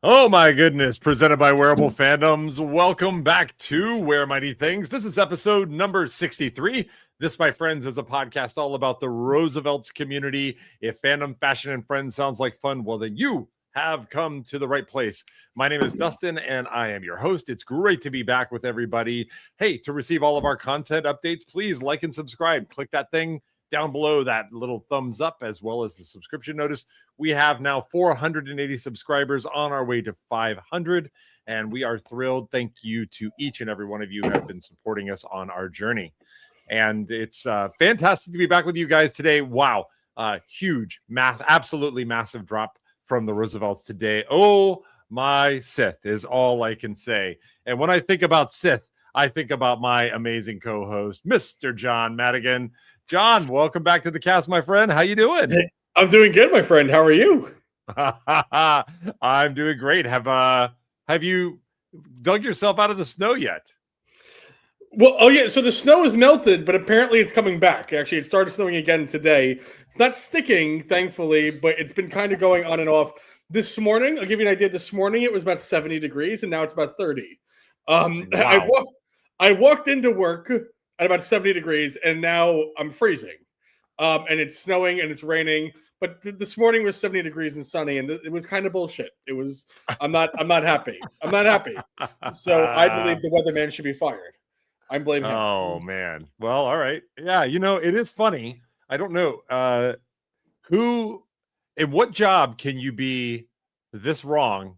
Oh my goodness, presented by Wearable Fandoms. Welcome back to Wear Mighty Things. This is episode number 63. This, my friends, is a podcast all about the Roosevelt's community. If fandom, fashion, and friends sounds like fun, well, then you have come to the right place. My name is Dustin, and I am your host. It's great to be back with everybody. Hey, to receive all of our content updates, please like and subscribe. Click that thing down below, that little thumbs up, as well as the subscription notice. We have now 480 subscribers, on our way to 500, and we are thrilled. Thank you to each and every one of you who have been supporting us on our journey. And it's fantastic to be back with you guys today. Wow, huge, absolutely massive drop from the Roosevelts today. Oh, my Sith is all I can say. And when I think about Sith, I think about my amazing co-host, Mr. John Madigan. John, welcome back to the cast, my friend. How you doing? Hey, I'm doing good, my friend. How are you? I'm doing great. Have you dug yourself out of the snow yet? Well, oh yeah. So the snow is melted, but apparently it's coming back. Actually, it started snowing again today. It's not sticking, thankfully, but it's been kind of going on and off. This morning, I'll give you an idea. This morning it was about 70 degrees, and now it's about 30. Wow. I walked into work at about 70 degrees, and now I'm freezing. And it's snowing and it's raining. But this morning was 70 degrees and sunny, and it was kind of bullshit. It was. I'm not happy. I'm not happy. So I believe the weatherman should be fired. I'm blaming him. Oh man. Well, all right. Yeah, it is funny. I don't know who in what job can you be this wrong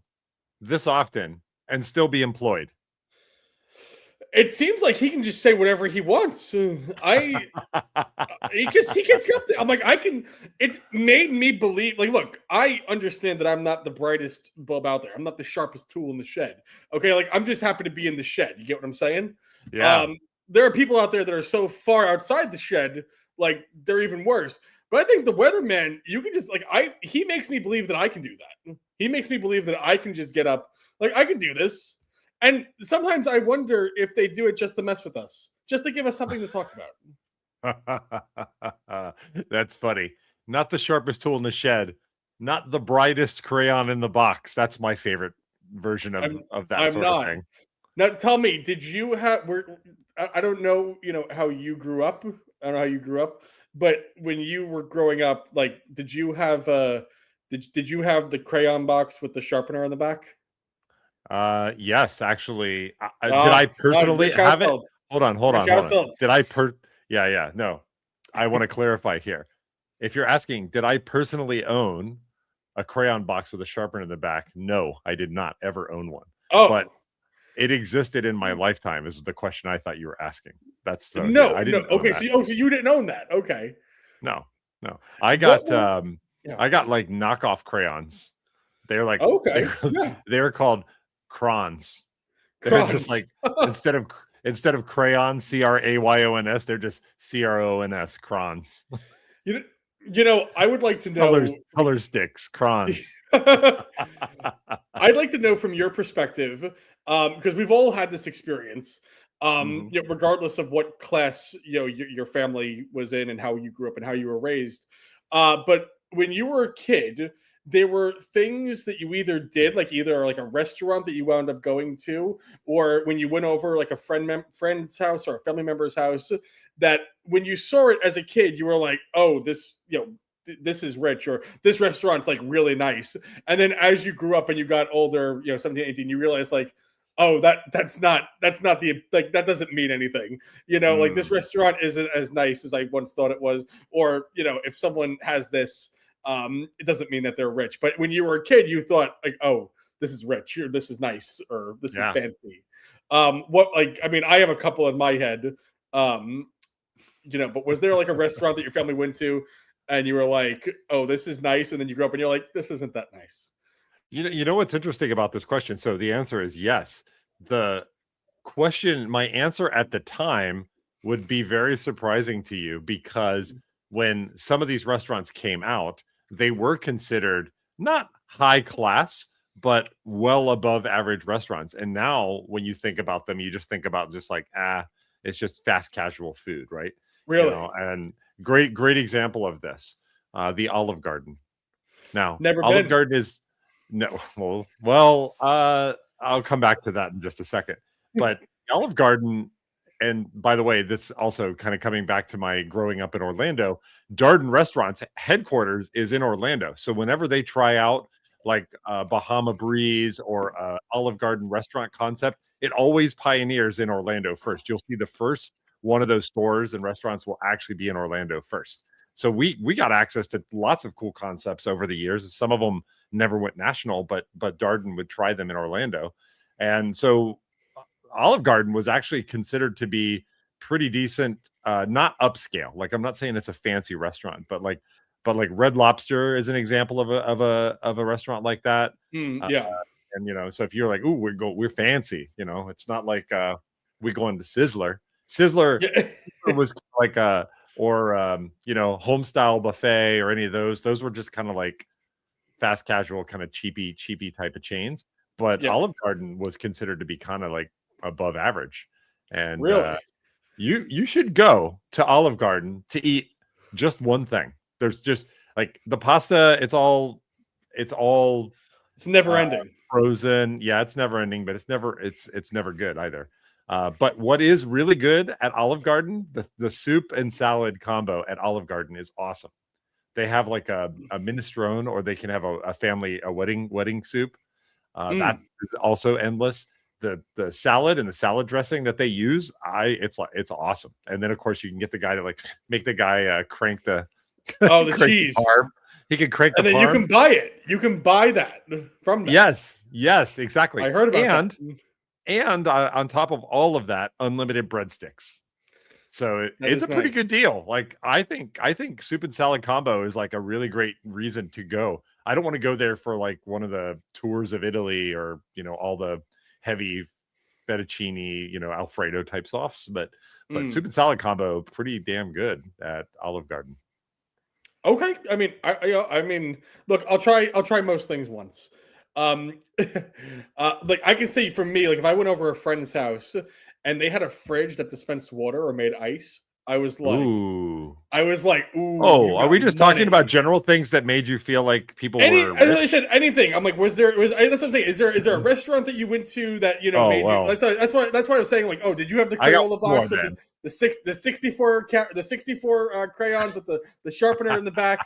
this often and still be employed? It seems like he can just say whatever he wants. He gets up there. I'm like, it's made me believe, like, look, I understand that I'm not the brightest bulb out there. I'm not the sharpest tool in the shed. Okay, like, I'm just happy to be in the shed. You get what I'm saying? Yeah. There are people out there that are so far outside the shed, like, they're even worse. But I think the weatherman, you can just, like, he makes me believe that I can do that. He makes me believe that I can just get up. Like, I can do this. And sometimes I wonder if they do it just to mess with us, just to give us something to talk about. That's funny. Not the sharpest tool in the shed, not the brightest crayon in the box. That's my favorite version of that sort of thing. Now, tell me, did you have? I don't know, how you grew up. I don't know how you grew up, but when you were growing up, like, did you have did you have the crayon box with the sharpener on the back? Yes, actually. Did I personally have it? Hold on. Yeah. No, I want to clarify here. If you're asking, did I personally own a crayon box with a sharpener in the back? No, I did not ever own one. Oh, but it existed in my lifetime is the question I thought you were asking. That's no, I didn't. Okay, so you didn't own that. Okay. No. I got I got like knockoff crayons. They're like, okay. They're called crons. They're just like instead of crayon, CRAYONS, they're just CRONS, crons. I would like to know color sticks, crons. I'd like to know from your perspective, because we've all had this experience, regardless of what class your family was in and how you grew up and how you were raised. But when you were a kid, there were things that you either did, like either like a restaurant that you wound up going to, or when you went over like a friend's house or a family member's house, that when you saw it as a kid, you were like, oh, this is rich, or this restaurant's like really nice. And then as you grew up and you got older, 17, 18, you realize like, oh, that's not the, like, that doesn't mean anything. Like, this restaurant isn't as nice as I once thought it was. Or, if someone has this, it doesn't mean that they're rich. But when you were a kid, you thought like, oh, this is rich, or this is nice, or this is fancy. I have a couple in my head. But was there like a restaurant that your family went to and you were like, oh, this is nice, and then you grew up and you're like, this isn't that nice? You know what's interesting about this question? So the answer is yes. The question, my answer at the time would be very surprising to you, because when some of these restaurants came out, they were considered not high class, but well above average restaurants. And now when you think about them, you just think about just like, it's just fast casual food, right? Really? And great example of this, the Olive Garden. Now, never Olive been. Garden is No, I'll come back to that in just a second. But Olive Garden, and by the way, this also kind of coming back to my growing up in Orlando, Darden Restaurants headquarters is in Orlando. So whenever they try out like Bahama Breeze or Olive Garden restaurant concept, it always pioneers in Orlando first. You'll see the first one of those stores and restaurants will actually be in Orlando first. So we got access to lots of cool concepts over the years. Some of them never went national, but Darden would try them in Orlando. And so Olive Garden was actually considered to be pretty decent, not upscale. Like I'm not saying it's a fancy restaurant, but like Red Lobster is an example of a restaurant like that. Yeah. And so if you're like, ooh, we're fancy, it's not like we go into Sizzler. Sizzler was like or home style buffet or any of those. Those were just kind of like fast casual, kind of cheapy type of chains. But Olive Garden was considered to be kind of like above average. And really, you should go to Olive Garden to eat just one thing. There's just like the pasta. It's never ending. Frozen. Yeah, it's never ending, but it's never good either. But what is really good at Olive Garden, the soup and salad combo at Olive Garden is awesome. They have like a minestrone, or they can have a wedding soup. That is also endless. The salad and the salad dressing that they use, it's awesome. And then of course you can get the guy to like make the guy crank the the cheese. He can crank and the then parm. You can buy it. You can buy that from them. Yes, exactly. I heard about that. And on top of all of that, unlimited breadsticks. So it's a pretty good deal. Like I think soup and salad combo is like a really great reason to go. I don't want to go there for like one of the tours of Italy or all the heavy fettuccine, Alfredo type sauce, but soup and salad combo pretty damn good at Olive Garden. Okay, I mean, look, I'll try most things once. Like I can say for me, like if I went over a friend's house and they had a fridge that dispensed water or made ice, I was like, ooh. Oh, are we just talking about general things that made you feel like people were rich? As I said, anything. I'm like, that's what I'm saying. Is there a mrestaurant that you went to that made you? That's why I was saying like, oh, did you have the Crayola box with the 64 crayons with the sharpener in the back?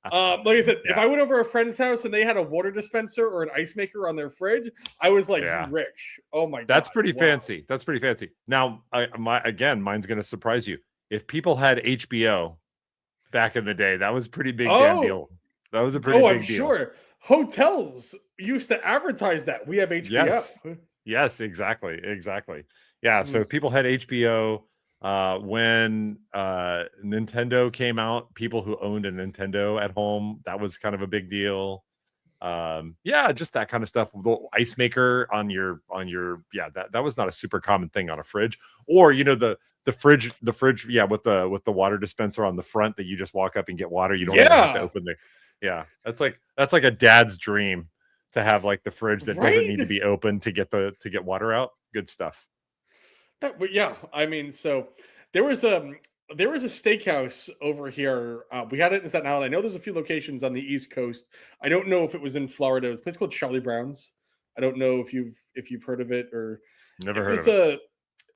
Like I said, if I went over a friend's house and they had a water dispenser or an ice maker on their fridge, I was like, rich. Oh my god, that's pretty fancy. That's pretty fancy. Now, mine's going to surprise you. If people had HBO back in the day, that was a pretty big damn deal. That was a pretty big deal. Sure. Hotels used to advertise that we have HBO. Yes, exactly. Yeah, so people had HBO. When Nintendo came out, people who owned a Nintendo at home, that was kind of a big deal. Just that kind of stuff. The ice maker on your that was not a super common thing on a fridge. Or the fridge with the water dispenser on the front that you just walk up and get water. You don't even have to open that's like a dad's dream to have like the fridge that doesn't need to be open to get water out. Good stuff. But yeah, I mean, so there was a steakhouse over here. We had it in Staten Island. I know there's a few locations on the East Coast. I don't know if it was in Florida. It was a place called Charlie Brown's. I don't know if you've heard of it or never heard of it.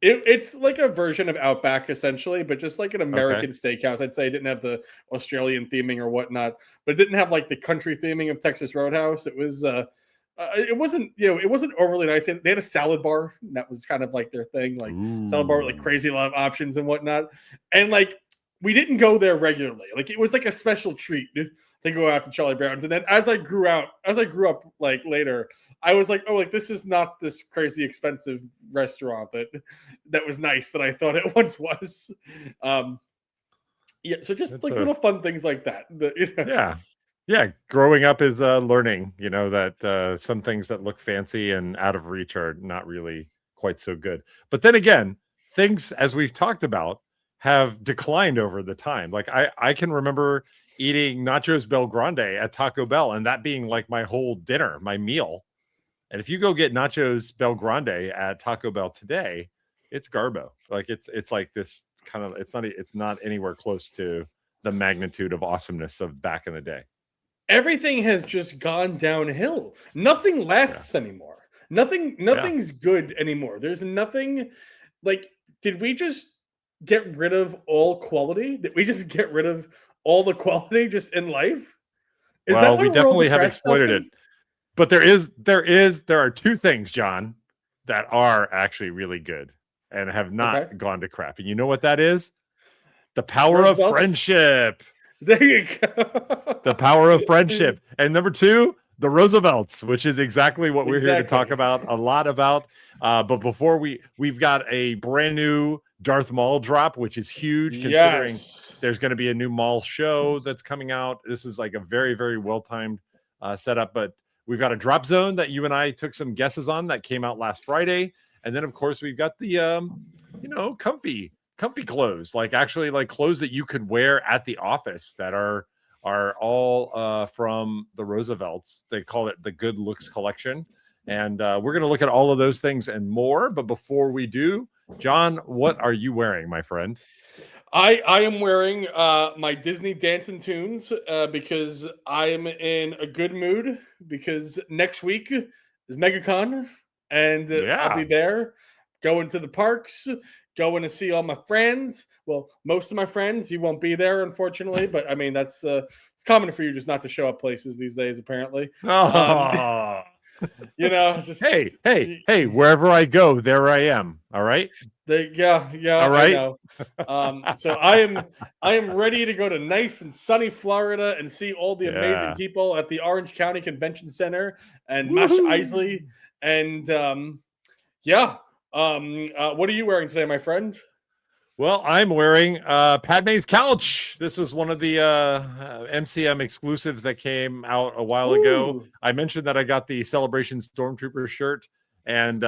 It's like a version of Outback essentially, but just like an American steakhouse. I'd say it didn't have the Australian theming or whatnot, but it didn't have like the country theming of Texas Roadhouse. It was it wasn't overly nice. They had a salad bar, and that was kind of like their thing, like salad bar with like crazy lot of options and whatnot. And like we didn't go there regularly. Like it was like a special treat to go out to Charlie Brown's. And then as I grew up like later, I was like, oh, like this is not this crazy expensive restaurant that was nice that I thought it once was. So just like little fun things like that. Yeah, growing up is learning, that some things that look fancy and out of reach are not really quite so good. But then again, things, as we've talked about, have declined over the time. Like I can remember eating nachos Bel Grande at Taco Bell, and that being like my whole dinner, my meal. And if you go get nachos Bel Grande at Taco Bell today, it's garbo. Like it's like this kind of, it's not anywhere close to the magnitude of awesomeness of back in the day. everything has just gone downhill. Nothing lasts anymore. Nothing's good anymore. There's nothing like, did we just get rid of all quality? Did we just get rid of all the quality just in life? Is that Well, why we we're all definitely have depressed, exploited it. Dustin? But there are two things, John, that are actually really good and have not Okay. gone to crap. And you know what that is? The power of Roosevelt's? friendship. There you go. The power of friendship. And number two, the Roosevelts, which is exactly what we're here to talk Exactly. about, a lot about. But before we've got a brand new Darth Maul drop, which is huge considering Yes. there's going to be a new Maul show that's coming out. This is like a very, very well-timed setup. But we've got a drop zone that you and I took some guesses on that came out last Friday. And then, of course, we've got the, comfy clothes, like actually like clothes that you could wear at the office that are all from the Roosevelts. They call it the Good Looks Collection. And we're going to look at all of those things and more. But before we do, John, what are you wearing, my friend? I am wearing my Disney Dancing Tunes because I am in a good mood because next week is MegaCon and I'll be there going to the parks, going to see all my friends. Well, most of my friends. You won't be there, unfortunately, but I mean that's it's common for you just not to show up places these days, apparently. Oh. Just hey, wherever I go, there I am. All right. Yeah. All right. I know. So I am ready to go to nice and sunny Florida and see all the amazing people at the Orange County Convention Center and Mash Isley. And what are you wearing today, my friend? Well, I'm wearing Padme's couch. This was one of the MCM exclusives that came out a while ago. I mentioned that I got the Celebration Stormtrooper shirt, and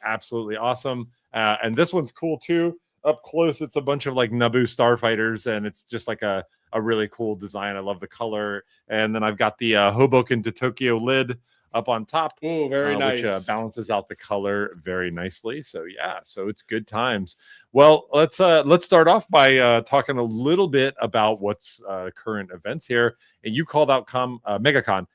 absolutely awesome. And this one's cool too. Up close, it's a bunch of like Naboo starfighters, and it's just like a really cool design. I love the color. And then I've got the Hoboken to Tokyo lid up on top. Oh, very nice. Which balances out the color very nicely. So so it's good times. Well, let's start off by talking a little bit about what's current events here. And you called out MegaCon.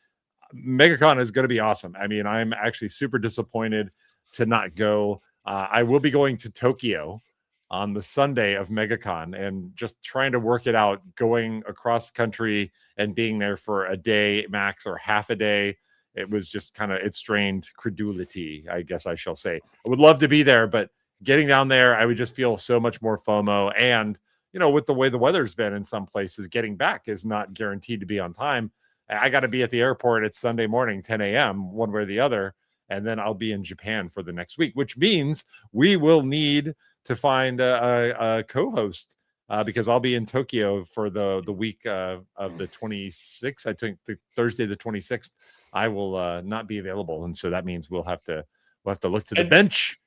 MegaCon is going to be awesome. I mean, I'm actually super disappointed to not go. I will be going to Tokyo on the Sunday of MegaCon and just trying to work it out, going across country and being there for a day max or half a day. It was just it strained credulity, I guess I shall say. I would love to be there, but getting down there, I would just feel so much more FOMO. And, with the way the weather's been in some places, getting back is not guaranteed to be on time. I got to be at the airport at Sunday morning, 10 a.m., one way or the other. And then I'll be in Japan for the next week, which means we will need to find a co-host because I'll be in Tokyo for the week of the 26th. I think the Thursday, the 26th. I will not be available, and so that means we'll have to look to the bench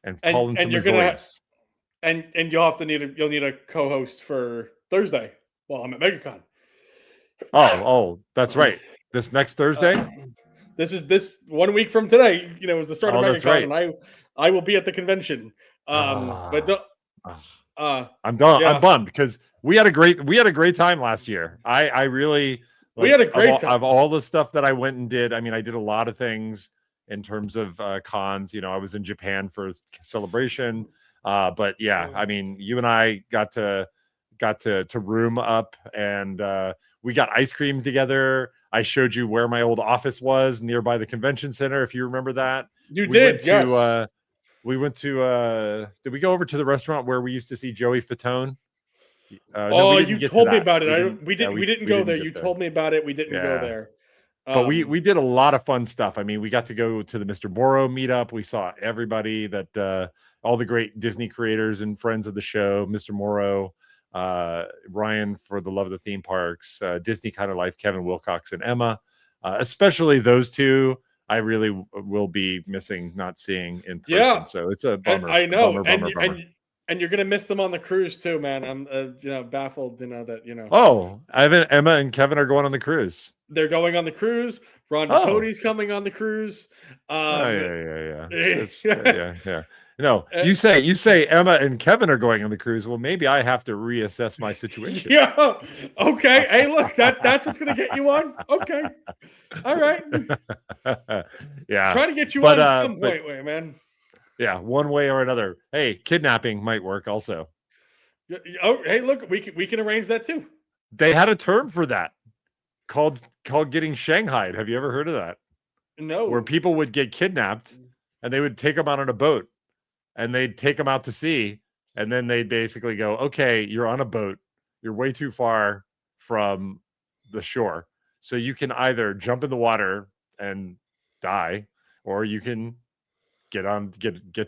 and call in some resorts. And you'll need a co-host for Thursday while I'm at MegaCon. Oh, that's right. This next Thursday. This 1 week from today. Is the start of MegaCon, right. and I will be at the convention. I'm done. I'm bummed because we had a great time last year. I really. We had a great time. Of all the stuff that I went and did, I mean, I did a lot of things in terms of cons. I was in Japan for Celebration, but yeah, I mean, you and I got to room up, and we got ice cream together. I showed you where my old office was nearby the convention center, if you remember that. You did, yes. We went to. Did we go over to the restaurant where we used to see Joey Fatone? You told me about it. We didn't go there. You told me about it. We didn't go there. But we did a lot of fun stuff. I mean, we got to go to the Mr. Morrow meetup. We saw everybody all the great Disney creators and friends of the show, Mr. Morrow, Ryan for the Love of the Theme Parks, Disney Kind of Life, Kevin Wilcox and Emma, especially those two. I really will be missing not seeing in person. Yeah. So it's a bummer. I know. Bummer. And you're gonna miss them on the cruise too, man. I'm baffled, that. Oh, Emma and Kevin are going on the cruise. They're going on the cruise. Ron Cody's coming on the cruise. Yeah. No, you say Emma and Kevin are going on the cruise. Well, maybe I have to reassess my situation. Yeah. Okay. Hey, look, that's what's gonna get you on. Okay. All right. Yeah. Trying to get you on at some point, man. Yeah, one way or another. Hey, kidnapping might work also. Oh, hey, look, we can arrange that too. They had a term for that called getting shanghaied. Have you ever heard of that? No. Where people would get kidnapped and they would take them out on a boat and they'd take them out to sea. And then they'd basically go, okay, you're on a boat. You're way too far from the shore. So you can either jump in the water and die, or you can get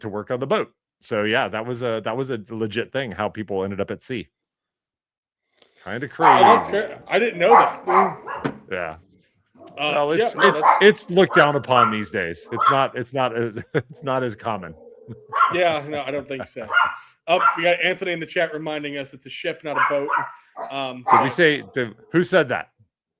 to work on the boat. So yeah, that was a legit thing, how people ended up at sea. Kind of crazy. Oh, that's great. I didn't know that. Yeah. Well, it's looked down upon these days. It's not as common. Yeah, no, I don't think so. We got Anthony in the chat reminding us it's a ship, not a boat. Did we say who said that?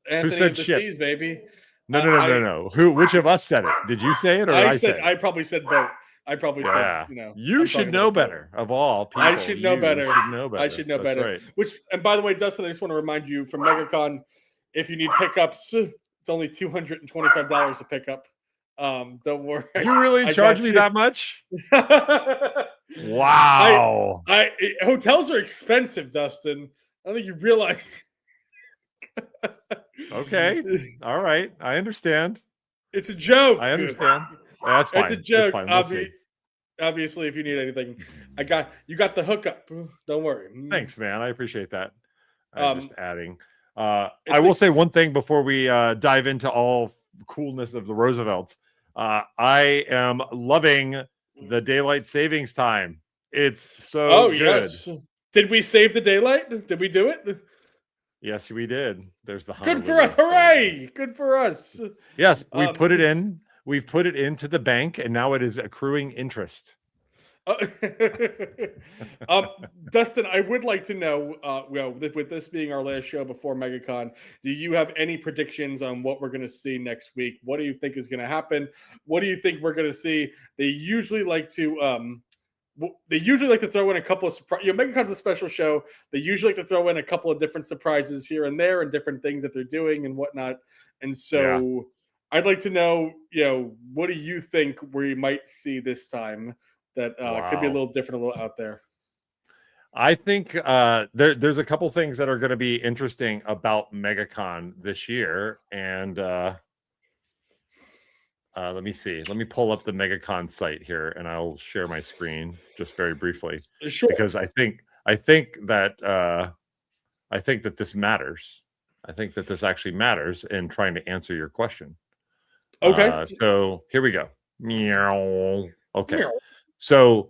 Anthony who said of the ship? Seas, baby. No. Which of us said it? Did you say it or I said it? I probably said boat. I probably said, You should know better of all people. I should know better. I should know better. Right. Which, and by the way, Dustin, I just want to remind you from MegaCon, if you need pickups, it's only $225 a pickup. Don't worry. You really charge me that much? Wow. Hotels are expensive, Dustin. I don't think you realize. Okay. All right. I understand. It's a joke. I understand. That's fine. It's a joke. We'll obviously, if you need anything, you got the hookup. Don't worry. Thanks, man. I appreciate that. Just adding. I will say one thing before we dive into all coolness of the Roosevelts. I am loving the daylight savings time. It's so good. Yes. Did we save the daylight? Did we do it? Yes, we did. There's the good for us. Hooray! Good for us. Yes, we put it in. We've put it into the bank, and now it is accruing interest. Dustin, I would like to know, with this being our last show before MegaCon, do you have any predictions on what we're going to see next week? What do you think is going to happen? What do you think we're going to see? They usually like to throw in a couple of surprises. MegaCon's a special show. They usually like to throw in a couple of different surprises here and there and different things that they're doing and whatnot. And so I'd like to know, what do you think we might see this time that could be a little different, a little out there? I think there's a couple things that are going to be interesting about MegaCon this year. And let me see. Let me pull up the MegaCon site here, and I'll share my screen just very briefly. Sure. Because I think that this matters. I think that this actually matters in trying to answer your question. Okay. So here we go. Meow. Okay. Meow. So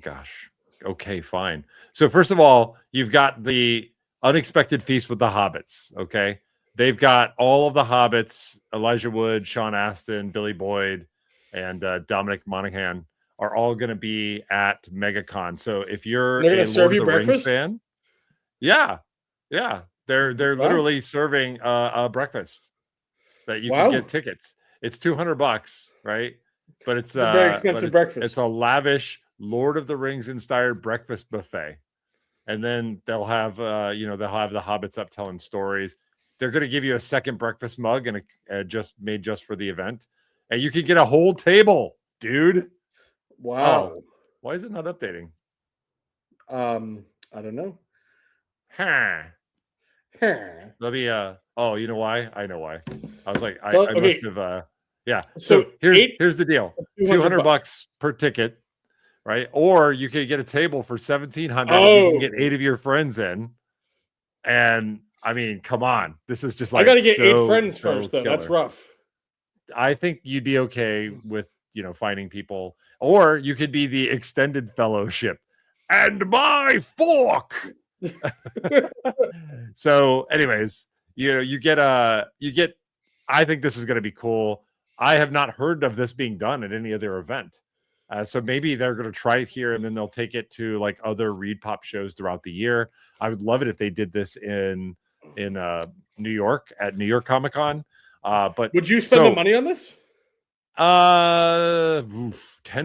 gosh. Okay, fine. So first of all, you've got the Unexpected Feast with the Hobbits. Okay. They've got all of the Hobbits, Elijah Wood, Sean Astin, Billy Boyd, and Dominic Monaghan are all going to be at MegaCon. So if you're a Lord of the Rings fan, yeah, they're literally serving a breakfast that you can get tickets. It's $200, right? But it's a very expensive breakfast. It's a lavish Lord of the Rings inspired breakfast buffet, and then they'll have the Hobbits up telling stories. They're going to give you a second breakfast mug and just made just for the event, and you could get a whole table, dude. Wow! Why is it not updating? I don't know. Let me. Oh, you know why? I know why. I was like, I must have. Yeah. So here's the deal: $200 per ticket, right? Or you could get a table for $1,700. You can get 8 of your friends in, and I mean, come on, this is just like I got to get 8 friends first, though. Killer. That's rough. I think you'd be okay with finding people, or you could be the extended fellowship and my fork. So, anyways, you get. I think this is going to be cool. I have not heard of this being done at any other event. So maybe they're going to try it here and then they'll take it to like other Reed Pop shows throughout the year. I would love it if they did this in New York at New York Comic Con. But would you spend the money on this? 10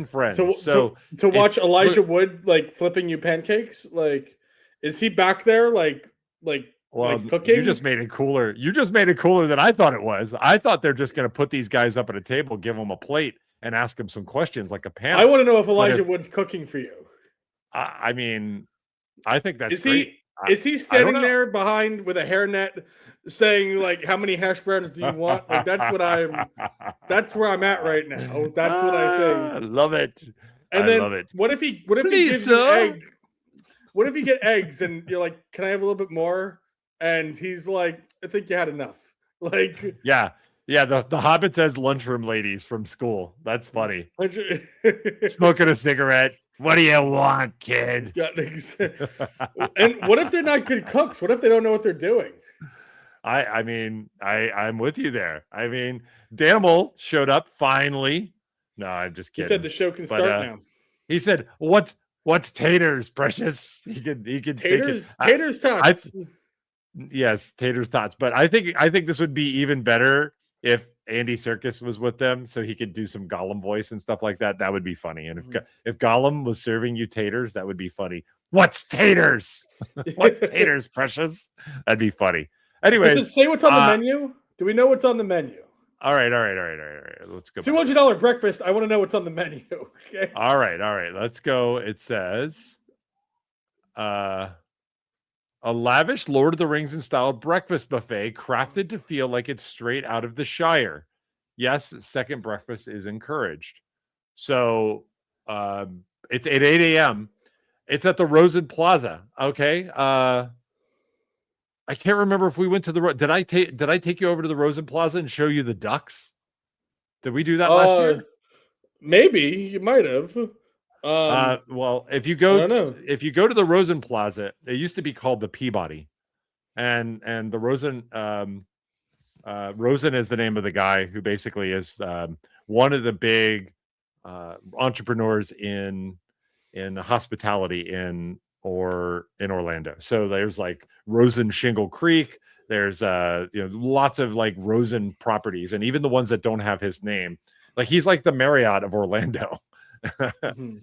friends. To So watch if Elijah Wood like flipping you pancakes? Like, is he back there well, you cooking? just made it cooler. You just made it cooler than I thought it was. I thought they're just going to put these guys up at a table, give them a plate, and ask them some questions like a I panel. want to know if But if Elijah Wood's cooking for you. I mean, I think that's Is great. he is he I don't standing know. there behind with a hairnet saying like how many hash browns do you want? Like that's where I'm at right now. That's what I think. Love it. And I love then it. what if he Please, gives you sir. egg? What if you get eggs and you're like, "Can I have a little bit more?" And he's like, "I think you had enough." Like, Yeah. Yeah. The Hobbit says lunchroom ladies from school. That's funny. Smoking a cigarette. What do you want, kid? Yeah, and what if they're not good cooks? What if they don't know what they're doing? I mean, I'm with you there. I mean, Danimal showed up finally. No, I'm just He kidding. said the show can start now. He said, "What's taters, precious?" He could taters tots. Yes, taters tots. But I think this would be even better if Andy Serkis was with them, so he could do some Gollum voice and stuff like that. That would be funny. And if Gollum was serving you taters, that would be funny. What's taters? What's taters, precious? That'd be funny. Anyways, does it say what's on the menu? Do we know what's on the menu? All right. Let's go. $200 breakfast. I want to know what's on the menu. Okay. All right. Let's go. It says, a lavish Lord of the Rings inspired breakfast buffet crafted to feel like it's straight out of the Shire. Yes, second breakfast is encouraged. So it's at 8 a.m. It's at the Rosen Plaza. Okay. I can't remember if we went to the did I take you over to the Rosen Plaza and show you the ducks? Did we do that last year? Maybe you might have. Well, if you go to the Rosen Plaza, it used to be called the Peabody, and the Rosen Rosen is the name of the guy who basically is one of the big entrepreneurs in hospitality in Orlando. So there's like Rosen Shingle Creek. There's lots of like Rosen properties, and even the ones that don't have his name. Like he's like the Marriott of Orlando.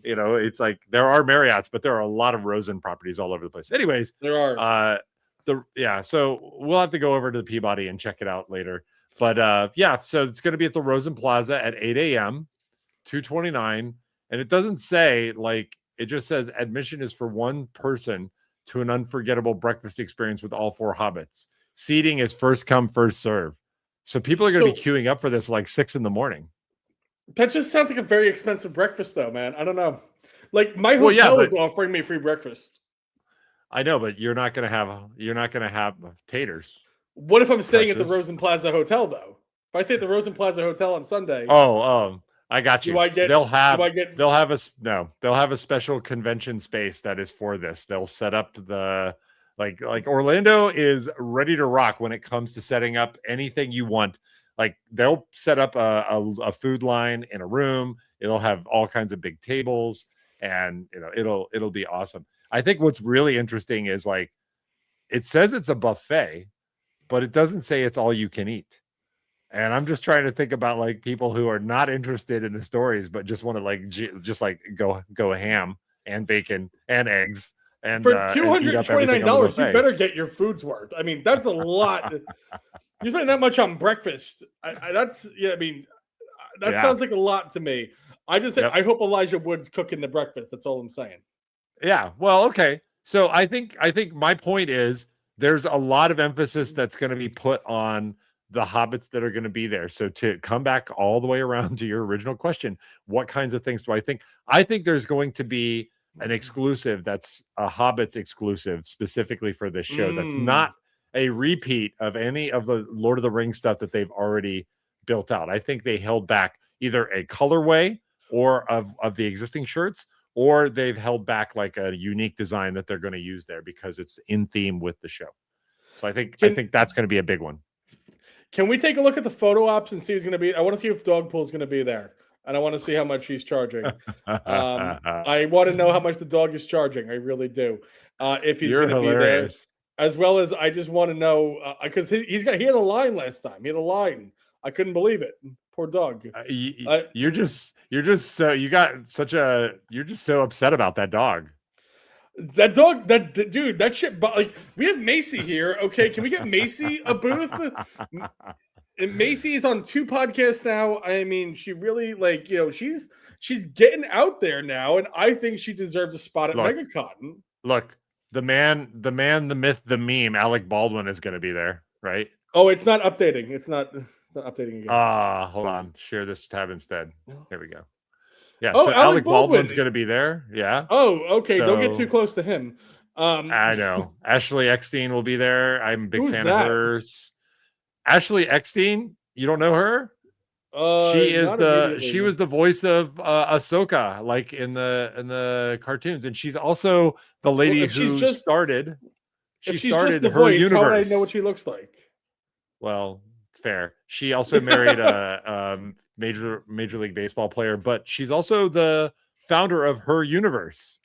It's like there are Marriotts, but there are a lot of Rosen properties all over the place. Anyways, there are. So we'll have to go over to the Peabody and check it out later. But so it's going to be at the Rosen Plaza at 8 a.m. 229, and it doesn't say like. It just says admission is for one person to an unforgettable breakfast experience with all four hobbits. Seating is first come, first serve. So people are going to be queuing up for this like 6 a.m. That just sounds like a very expensive breakfast, though, man. I don't know. Like my hotel is offering me free breakfast. I know, but you're not going to have taters. What if I'm staying at the Rosen Plaza Hotel, though? If I stay at the Rosen Plaza Hotel on Sunday, I got you. They'll have a special convention space that is for this. They'll set up the like Orlando is ready to rock when it comes to setting up anything you want. Like they'll set up a food line in a room. It'll have all kinds of big tables, and it'll be awesome. I think what's really interesting is like it says it's a buffet, but it doesn't say it's all you can eat. And I'm just trying to think about like people who are not interested in the stories, but just want to like just like go ham and bacon and eggs. And for $229, you better get your food's worth. I mean, that's a lot. You spend that much on breakfast. That sounds like a lot to me. I hope Elijah Wood's cooking the breakfast. That's all I'm saying. Yeah. Well, okay. So I think my point is there's a lot of emphasis that's going to be put on the hobbits that are going to be there. So to come back all the way around to your original question, what kinds of things do I think? I think there's going to be an exclusive that's a Hobbits exclusive specifically for this show. That's not a repeat of any of the Lord of the Rings stuff that they've already built out. I think they held back either a colorway or of the existing shirts, or they've held back like a unique design that they're going to use there because it's in theme with the show. So I think that's going to be a big one. Can we take a look at the photo ops and see who's going to be? I want to see if Dogpool's going to be there, and I want to see how much he's charging. I want to know how much the dog is charging. I really do. If he's going to be there, as well as I just want to know because he had a line last time. He had a line. I couldn't believe it. Poor dog. You're just so you're just so upset about that dog. That dog, dude, that shit. But like, we have Macy here. Okay, can we get Macy a booth? And Macy is on 2 podcasts now. I mean, she really like, she's getting out there now, and I think she deserves a spot at MegaCon. Look, the man, the myth, the meme. Alec Baldwin is going to be there, right? Oh, it's not updating. It's not updating again. Hold on. Share this tab instead. Here we go. Yeah. Oh, so Alec Baldwin's going to be there. Yeah. Oh, okay. Don't get too close to him. I know. Ashley Eckstein will be there. I'm a big fan of hers. Ashley Eckstein. You don't know her? She was the voice of Ahsoka, like in the cartoons, and she's also the lady who started. She started her voice, universe. How would I know what she looks like? Well, it's fair. She also married a major league baseball player, but she's also the founder of Her Universe,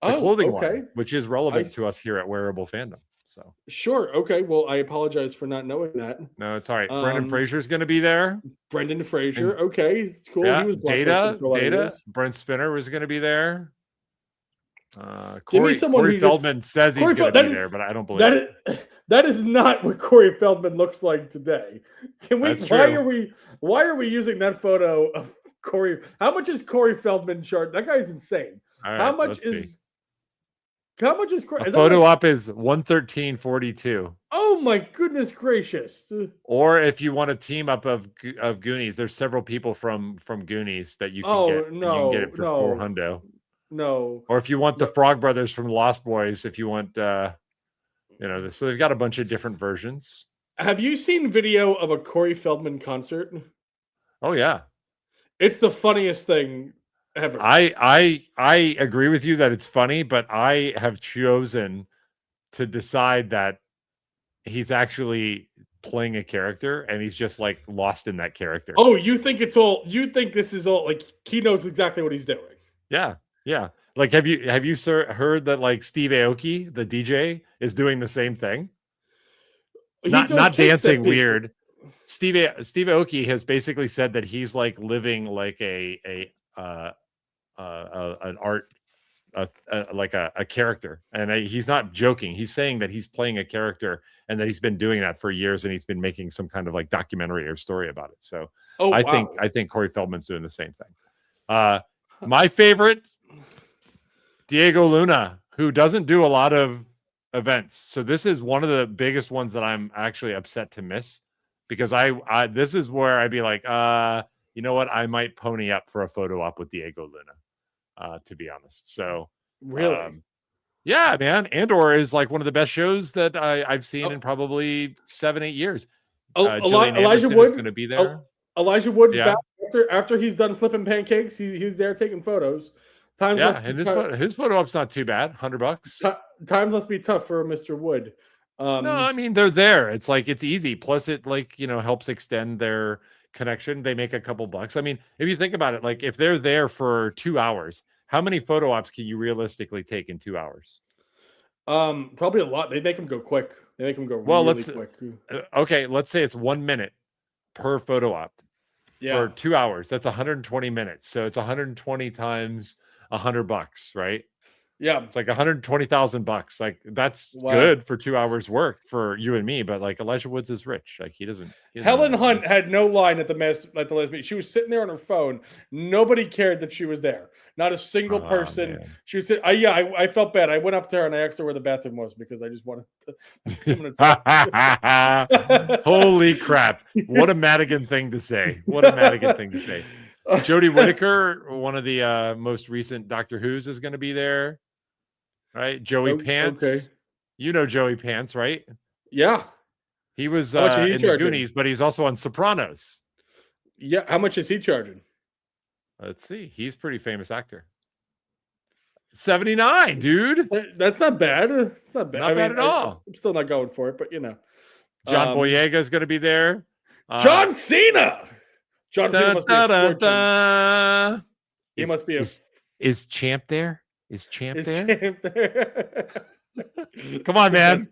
the clothing line, which is relevant to us here at Wearable Fandom. So sure, okay. Well, I apologize for not knowing that. No, it's all right. Brendan Fraser's going to be there. Brendan Fraser, okay, it's cool. Yeah, he was Data. Brent Spinner was going to be there. Corey Feldman says he's going to be there, but I don't believe that is not what Corey Feldman looks like today. Why are we using that photo of Corey? How much is Corey Feldman charged? That guy's insane. Right, how much is Corey? A photo op is $113.42. Oh my goodness gracious! Or if you want a team up of Goonies, there's several people from Goonies that you can get. You can get it for $400. No. Or if you want the Frog Brothers from Lost Boys, if you want, so they've got a bunch of different versions. Have you seen video of a Corey Feldman concert? Oh yeah, it's the funniest thing ever. I agree with you that it's funny, but I have chosen to decide that he's actually playing a character and he's just like lost in that character. Oh, you think this is all like he knows exactly what he's doing? Yeah. Yeah. Like, have you heard that like Steve Aoki, the DJ, is doing the same thing? Not dancing weird. Steve Aoki has basically said that he's like living like an art, like a character, and he's not joking. He's saying that he's playing a character and that he's been doing that for years, and he's been making some kind of like documentary or story about it. So I think Corey Feldman's doing the same thing. My favorite, Diego Luna, who doesn't do a lot of events. So this is one of the biggest ones that I'm actually upset to miss, because this is where I'd be like, you know what? I might pony up for a photo op with Diego Luna, to be honest. So really, yeah, man. Andor is like one of the best shows that I've seen in probably 7-8 years. Elijah Wood is going to be there. Elijah Wood's back after he's done flipping pancakes. He's there taking photos. And his photo op's not too bad. $100. Times must be tough for Mr. Wood. No, I mean they're there. It's like it's easy. Plus, it helps extend their connection. They make a couple bucks. I mean, if you think about it, like if they're there for 2 hours, how many photo ops can you realistically take in 2 hours? Probably a lot. They make them go quick. They make them go really quick. Okay, let's say it's 1 minute per photo op. For 2 hours. That's 120 minutes. So it's 120 times $100, right? Yeah, it's like $120,000. Like that's good for 2 hours work for you and me. But like Elijah Woods is rich. Like he doesn't. Helen Hunt had no line at the last meeting. She was sitting there on her phone. Nobody cared that she was there. Not a single person. Man. She was. I felt bad. I went up to her and I asked her where the bathroom was because I just wanted someone to talk. Holy crap! What a Madigan thing to say. What a Madigan thing to say. Jodie Whittaker, one of the most recent Doctor Who's, is going to be there. Right, Joey Pants. Okay. You know Joey Pants, right? Yeah, he was in the Goonies, but he's also on Sopranos. Yeah, how much is he charging? Let's see. He's a pretty famous actor. $79, dude. That's not bad. It's not bad. Not bad at all. I'm still not going for it, but John Boyega is going to be there. John Cena. John Cena must be a fortune. He must be Is Champ there? Is Champ there? Come on, man.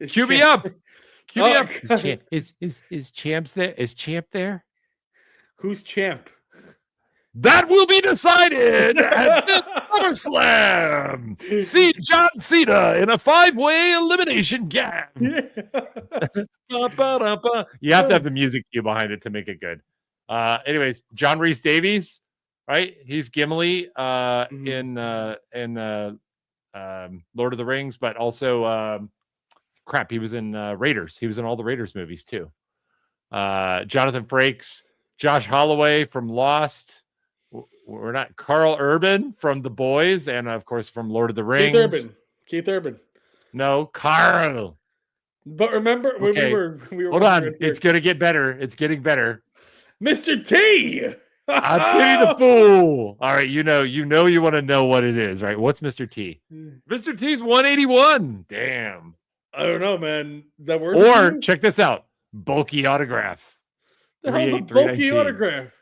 Cue me up. Cue me up. Is Champ's there? Is Champ there? Who's champ? That will be decided at SummerSlam. See John Cena in a 5-way elimination game. You have to have the music cue behind it to make it good. Anyways, John Rhys Davies, right? He's Gimli in Lord of the Rings, but also he was in Raiders. He was in all the Raiders movies too. Jonathan Frakes, Josh Holloway from Lost. We're not Carl Urban from The Boys, and of course from Lord of the Rings. Keith Urban. No, Carl. But remember, when we were hold on. It's gonna get better. It's getting better. Mr. T. I pity the fool. All right, you want to know what it is, right? What's Mr. T? Mr. T's 181. Damn. I don't know, man. Is that word? Or check this out. Bulky autograph. The hell's a bulky autograph?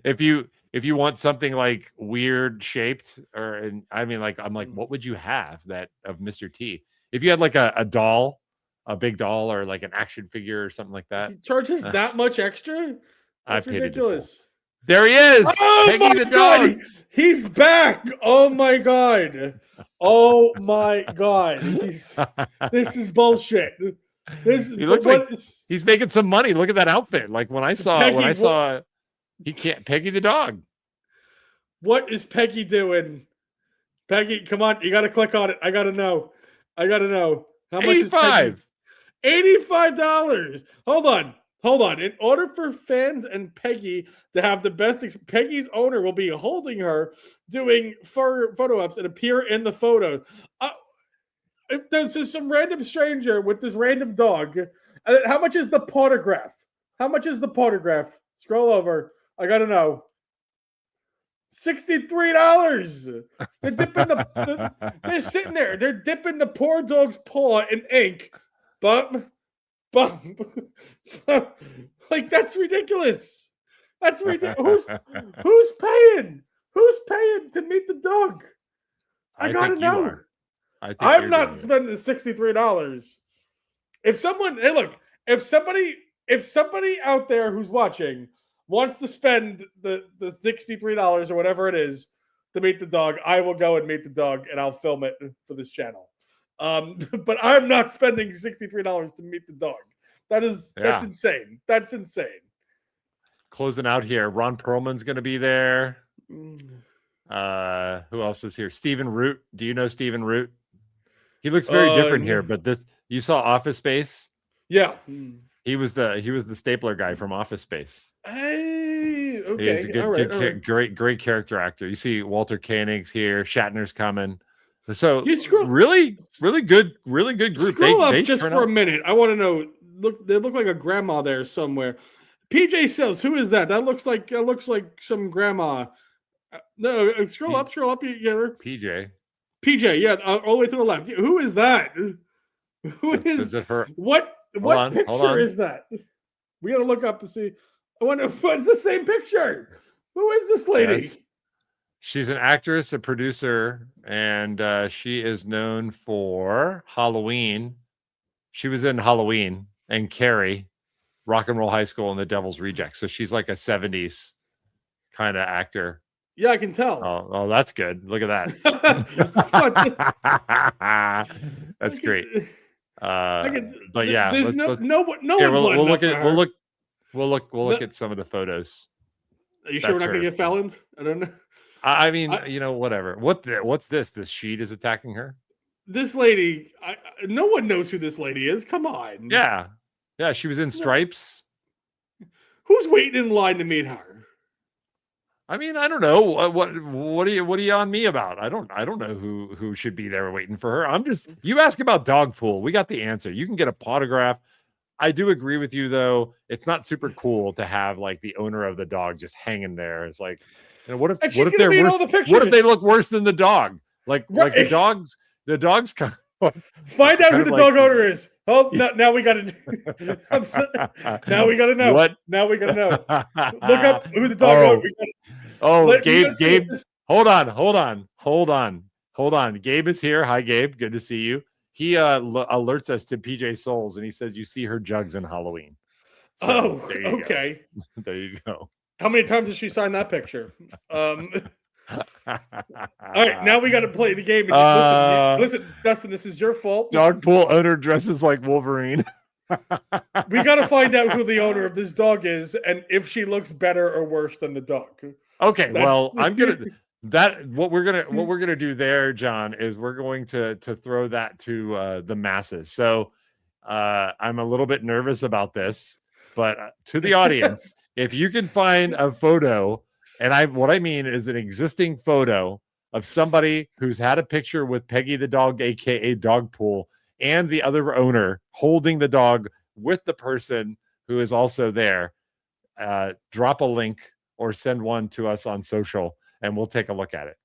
If you want something like weird shaped, I'm like, what would you have that of Mr. T? If you had like a doll, a big doll, or like an action figure or something like that. He charges that much extra? That's ridiculous. There he is. Oh Peggy the dog. He's back. Oh my god. Oh my god. This is bullshit. He looks like he's making some money. Look at that outfit. Like when I saw he can't Peggy the dog. What is Peggy doing? Peggy, come on, you gotta click on it. I gotta know. How much is Peggy? $85. Hold on. In order for fans and Peggy to have the best, Peggy's owner will be holding her, doing photo ups and appear in the photo. This is some random stranger with this random dog. How much is the photograph? Scroll over. I gotta know. $63. They're dipping they're sitting there. They're dipping the poor dog's paw in ink. Bump. Like, that's ridiculous. That's ridiculous. Who's paying? Who's paying to meet the dog? I gotta know. I'm not spending $63. If somebody out there who's watching wants to spend the $63 or whatever it is to meet the dog, I will go and meet the dog and I'll film it for this channel. But I'm not spending $63 to meet the dog. That's insane. That's insane. Closing out here, Ron Perlman's going to be there. Who else is here? Stephen Root. Do you know Stephen Root? He looks very different here, but you saw Office Space? Yeah. He was the stapler guy from Office Space. Hey, okay. He's a great character actor. You see Walter Koenig's here. Shatner's coming. So really good group. Scroll up just for a minute. I want to know. Look, they look like a grandma there somewhere. PJ Sales, who is that? That looks like some grandma. No, scroll up. You get her. PJ, yeah, all the way to the left. Who is that? Is it her? What picture is that? We gotta look up to see. I wonder if it's the same picture. Who is this lady? Yes. She's an actress, a producer, and she is known for Halloween. She was in Halloween and Carrie, Rock and Roll High School, and The Devil's Rejects. So she's like a 70s kind of actor. Yeah, I can tell. Oh, that's good. Look at that. That's great. But yeah, we'll look at some of the photos. Are you sure we're not going to get Falloned? I don't know. I mean, whatever. What's this? This sheet is attacking her. This lady, no one knows who this lady is. Come on. Yeah. She was in Stripes. Who's waiting in line to meet her? I mean, I don't know. What are you on me about? I don't know who should be there waiting for her. You ask about Dogpool. We got the answer. You can get a autograph. I do agree with you though. It's not super cool to have like the owner of the dog just hanging there. It's like, what if they're worse? What if they look worse than the dog? Like the dogs kind of find out who the dog owner is. Oh, now we got to. Now we got to know. What? Now we got to know. Look up who the dog owner. Gabe. Hold on. Gabe is here. Hi, Gabe. Good to see you. He alerts us to PJ Souls, and he says you see her jugs in Halloween. So, there you okay. go. There you go. How many times has she signed that picture? All right, now we got to play the game. Listen, Dustin, this is your fault. Dog pool owner dresses like Wolverine. We got to find out who the owner of this dog is and if she looks better or worse than the dog. Okay, well, what we're gonna do there, John, is we're going to throw that to the masses. So I'm a little bit nervous about this, but to the audience, if you can find a photo, and what I mean is an existing photo of somebody who's had a picture with Peggy the dog, aka Dog Pool, and the other owner holding the dog with the person who is also there, drop a link or send one to us on social and we'll take a look at it.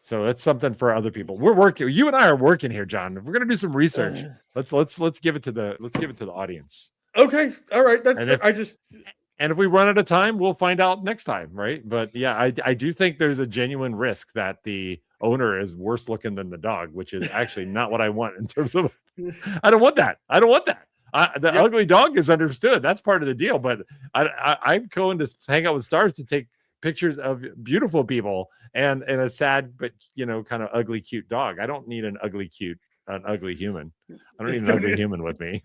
So that's something for other people. We're working. You and I are working here, John. We're going to do some research. Let's give it to the audience. Okay. All right. And if we run out of time, we'll find out next time, right? But yeah, I do think there's a genuine risk that the owner is worse looking than the dog, which is actually not what I want in terms of. I don't want that. The ugly dog is understood. That's part of the deal. But I'm going to hang out with stars to take pictures of beautiful people and a sad but kind of ugly cute dog. I don't need an ugly human. I don't need an ugly human with me.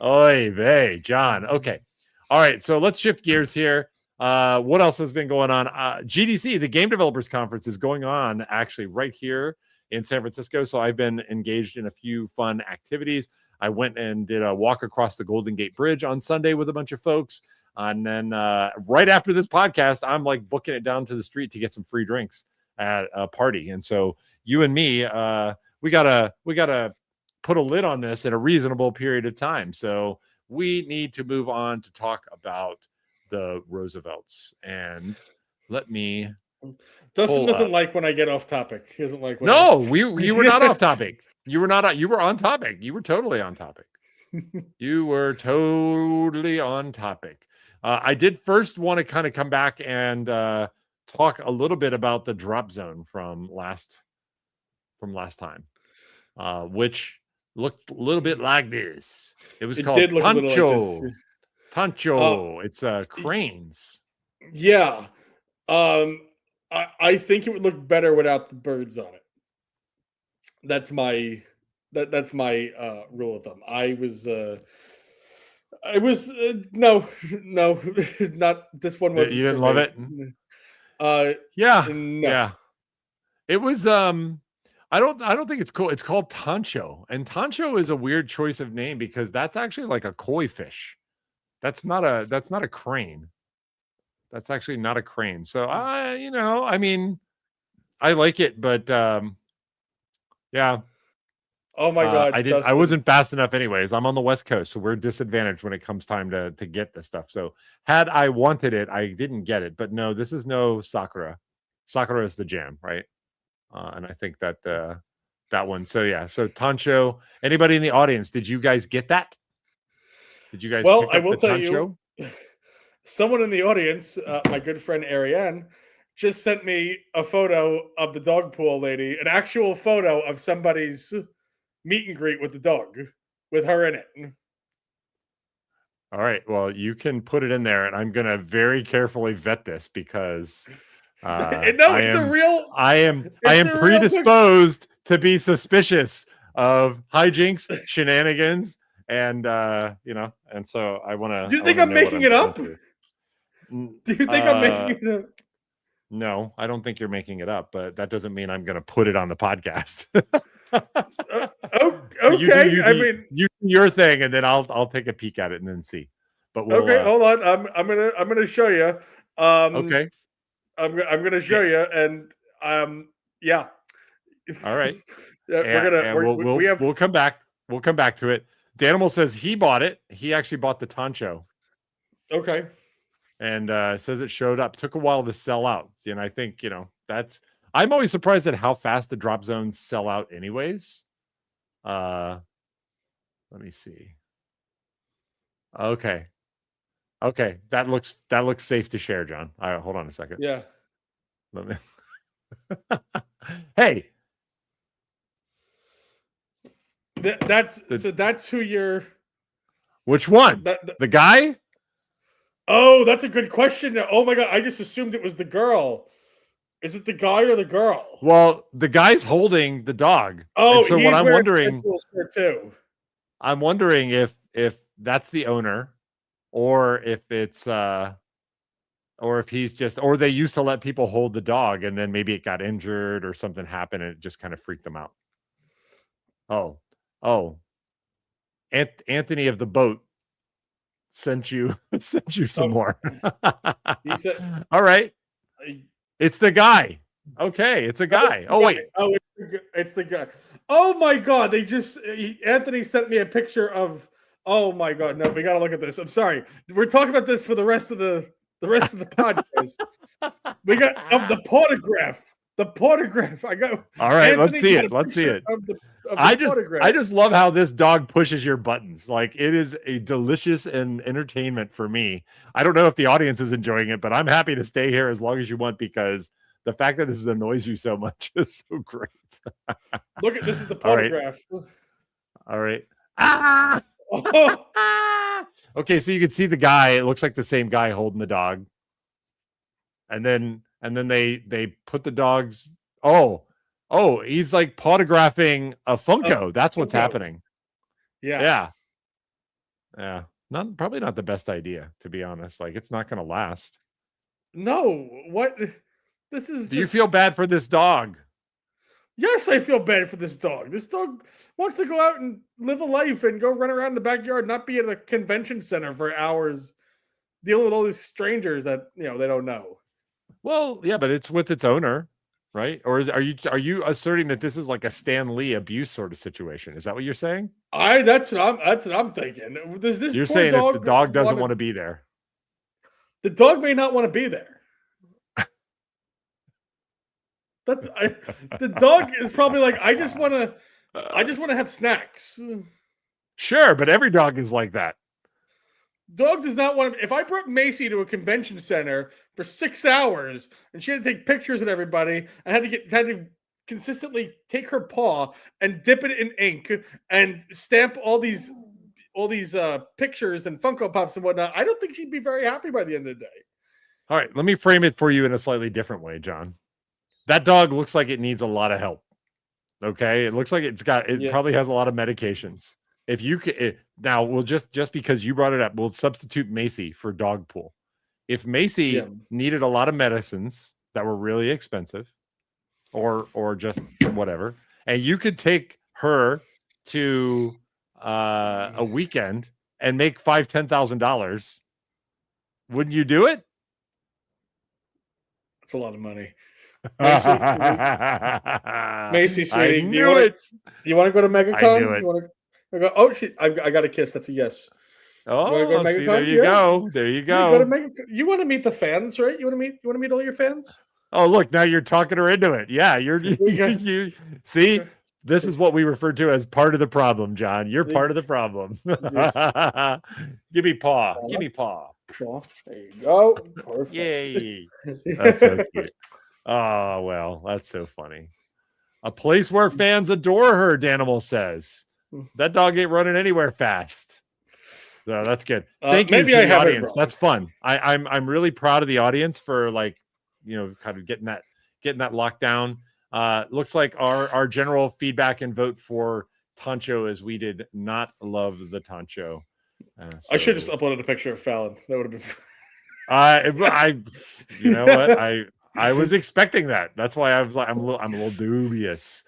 Oy vey, John. Okay. All right. So let's shift gears here. What else has been going on? GDC, the Game Developers Conference, is going on actually right here in San Francisco. So I've been engaged in a few fun activities. I went and did a walk across the Golden Gate Bridge on Sunday with a bunch of folks. And then right after this podcast, I'm like booking it down to the street to get some free drinks at a party. And so you and me, we gotta put a lid on this in a reasonable period of time. So we need to move on to talk about the Roosevelts. And let me. Dustin doesn't like when I get off topic. He doesn't like. You were not off topic. You were not. You were on topic. You were totally on topic. You were totally on topic. I did first want to kind of come back and talk a little bit about the drop zone from last time, which looked a little bit like this. It was called Tancho. Tancho. It's cranes. Yeah. I think it would look better without the birds on it. That's my rule of thumb. I was no, not this one. You didn't love it. Yeah. No. Yeah. It was. I don't think it's cool. It's called Tancho, and Tancho is a weird choice of name because that's actually like a koi fish. That's not a crane. That's actually not a crane. So I mean, I like it, but yeah. Oh my God. I wasn't fast enough anyways. I'm on the West Coast, so we're disadvantaged when it comes time to get this stuff. So had I wanted it, I didn't get it. But no, this is no Sakura. Sakura is the jam, right? And I think that that one. So yeah. So Tancho. Anybody in the audience? Did you guys get that? Did you guys? Well, pick up I will the tell Tancho? you. Someone in the audience, my good friend Ariane, just sent me a photo of the dog pool lady, an actual photo of somebody's meet and greet with the dog, with her in it. All right. Well, you can put it in there, and I'm going to very carefully vet this because I am predisposed to be suspicious of hijinks, shenanigans, and and so I want to. Do you think I'm making it up? Do you think I'm making it up? No, I don't think you're making it up, but that doesn't mean I'm going to put it on the podcast. So okay, you do your thing, and then I'll take a peek at it and then see. But hold on. I'm gonna show you. Okay. I'm gonna show you, and yeah. All right. Yeah, we'll come back. We'll come back to it. Danimal says he bought it. He actually bought the Tancho. Okay. And says it showed up. Took a while to sell out. And I think that's. I'm always surprised at how fast the drop zones sell out, anyways. Let me see. Okay. That looks safe to share, John. All right, hold on a second. Yeah. Let me. Hey. That's who you're. Which one? The guy? Oh, that's a good question. Oh my god, I just assumed it was the girl. Is it the guy or the girl? Well, the guy's holding the dog. Oh, and so he's what I'm wearing wondering, shirt too. I'm wondering if that's the owner, or if it's or if he's just, or they used to let people hold the dog and then maybe it got injured or something happened and it just kind of freaked them out. Oh, Anthony of the boat sent you some more. He said, all right, it's the guy. Okay, it's a guy. Oh wait, it's the guy. Oh my god, Anthony sent me a picture of. Oh my god, no, we gotta look at this. I'm sorry, we're talking about this for the rest of the podcast. We got of the photograph. The photograph. I got. All right, let's see it. Let's see it. I just love how this dog pushes your buttons. Like, it is a delicious and entertainment for me. I don't know if the audience is enjoying it, but I'm happy to stay here as long as you want, because the fact that this annoys you so much is so great. Look at this is the photograph. All right. Ah! Okay, so you can see the guy. It looks like the same guy holding the dog. And then they put the dogs. Oh, he's like photographing a Funko. That's what's happening. Yeah. Probably not the best idea, to be honest. Like, it's not going to last. No, what? This is. Do you feel bad for this dog? Yes, I feel bad for this dog. This dog wants to go out and live a life and go run around the backyard, not be at a convention center for hours, dealing with all these strangers that they don't know. Well, yeah, but it's with its owner, right? Or are you asserting that this is like a Stan Lee abuse sort of situation? Is that what you're saying? That's what I'm thinking. You're saying if the dog doesn't want to be there, the dog may not want to be there. The dog is probably like, I just want to have snacks. Sure, but every dog is like that. Dog does not want to. If I brought Macy to a convention center for 6 hours and she had to take pictures of everybody, I had to consistently take her paw and dip it in ink and stamp all these pictures and Funko Pops and whatnot, I don't think she'd be very happy by the end of the day. All right, let me frame it for you in a slightly different way, John. That dog looks like it needs a lot of help. Okay, it looks like it probably has a lot of medications. If you could, now we'll just because you brought it up, we'll substitute Macy for dog pool. If Macy needed a lot of medicines that were really expensive, or just whatever, and you could take her to a weekend and make $5,000-$10,000, wouldn't you do it? That's a lot of money. Macy, sweetie, do you want to go to MegaCon? I knew it. You want to go? Oh, I got a kiss. That's a yes. Oh, go see, there you go. There you go. You want to meet the fans, right? You want to meet all your fans? Oh, look, now you're talking her into it. Yeah, you see, this is what we refer to as part of the problem, John. You're part of the problem. Give me paw. Give me paw. There you go. Perfect. Yay. That's so cute. Oh, well, that's so funny. A place where fans adore her, Danimal says. That dog ain't running anywhere fast. So that's good. Thank you to the audience. That's fun. I'm really proud of the audience for, like, kind of getting that locked down. Looks like our general feedback and vote for Tancho is we did not love the Tancho. I should have just uploaded a picture of Fallon. That would have been. You know what? I was expecting that. That's why I was like, I'm a little dubious.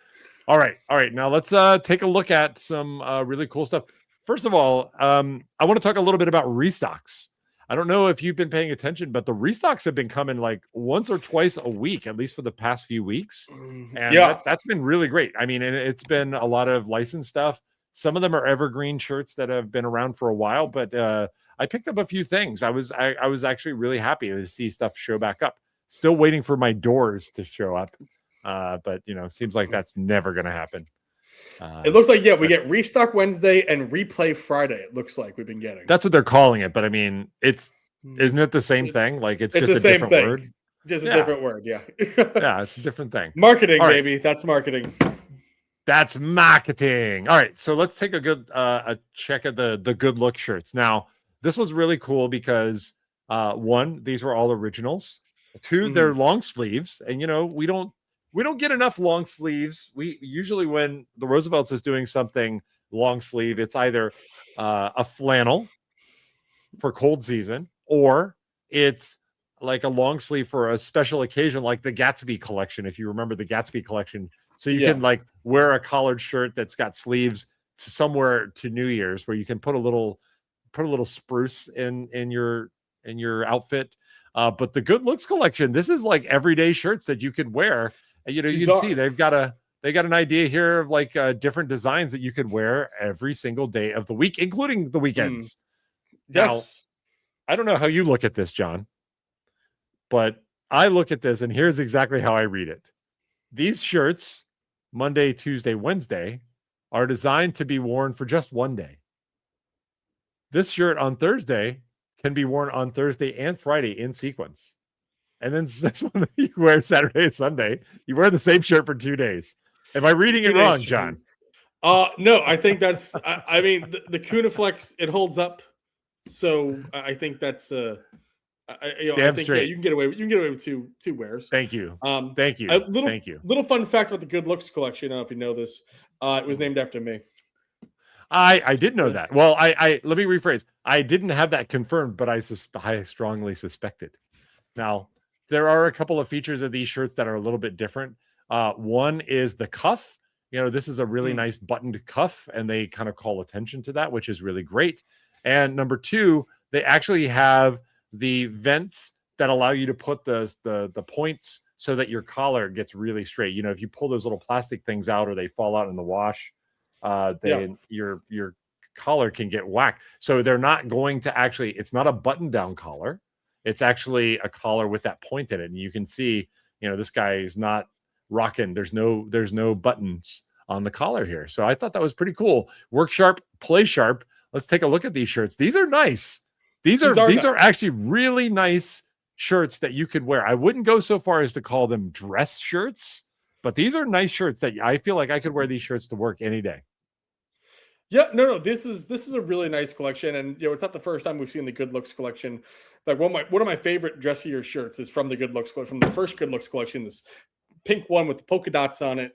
All right. Now let's take a look at some really cool stuff. First of all, I want to talk a little bit about restocks. I don't know if you've been paying attention, but the restocks have been coming like once or twice a week, at least for the past few weeks. And that's been really great. I mean, and it's been a lot of licensed stuff. Some of them are evergreen shirts that have been around for a while, but I picked up a few things. I was actually really happy to see stuff show back up. Still waiting for my doors to show up. But seems like that's never going to happen. It looks like, we get Restock Wednesday and Replay Friday. It looks like we've been getting. That's what they're calling it. But I mean, isn't it the same thing? Like it's just a different word. Just a different word. Yeah. Yeah. It's a different thing. Marketing, baby. That's marketing. That's marketing. All right, so let's take a good a check at the good look shirts. Now, this was really cool because one, these were all originals. Two, they're long sleeves, and we don't get enough long sleeves. We usually, when the Roosevelt's is doing something long sleeve, it's either a flannel for cold season, or it's like a long sleeve for a special occasion, like the Gatsby collection. If you remember the Gatsby collection, so you can like wear a collared shirt that's got sleeves to somewhere to New Year's, where you can put a little spruce in your outfit. But the Good Looks collection, this is like everyday shirts that you could wear. You can see they got an idea here of like different designs that you could wear every single day of the week, including the weekends. Now, I don't know how you look at this, John, but I look at this and here's exactly how I read it. These shirts, Monday, Tuesday, Wednesday, are designed to be worn for just one day. This shirt on Thursday can be worn on Thursday and Friday in sequence. And then this one you wear Saturday and Sunday. You wear the same shirt for 2 days. Am I reading it wrong, John? No, I think that's. I mean, the Kunaflex, it holds up. So I think that's. Damn I think straight. You can get away with two wears. Thank you. Thank you. Thank you. Little fun fact about the Good Looks collection. I don't know if you know this. It was named after me. I did know that. Well, I let me rephrase. I didn't have that confirmed, but I strongly suspected. Now, there are a couple of features of these shirts that are a little bit different. One is the cuff. This is a really nice buttoned cuff, and they kind of call attention to that, which is really great. And number two, they actually have the vents that allow you to put the points so that your collar gets really straight. If you pull those little plastic things out or they fall out in the wash, then your collar can get whacked. So they're not going to actually, it's not a button down collar. It's actually a collar with that point in it. And you can see, this guy is not rocking. There's no buttons on the collar here. So I thought that was pretty cool. Work sharp, play sharp. Let's take a look at these shirts. These are nice. These are actually really nice shirts that you could wear. I wouldn't go so far as to call them dress shirts, but these are nice shirts that I feel like I could wear these shirts to work any day. Yeah, no, this is a really nice collection, and it's not the first time we've seen the Good Looks collection. Like one of my favorite dressier shirts is from the Good Looks collection, from the first Good Looks collection. This pink one with the polka dots on it.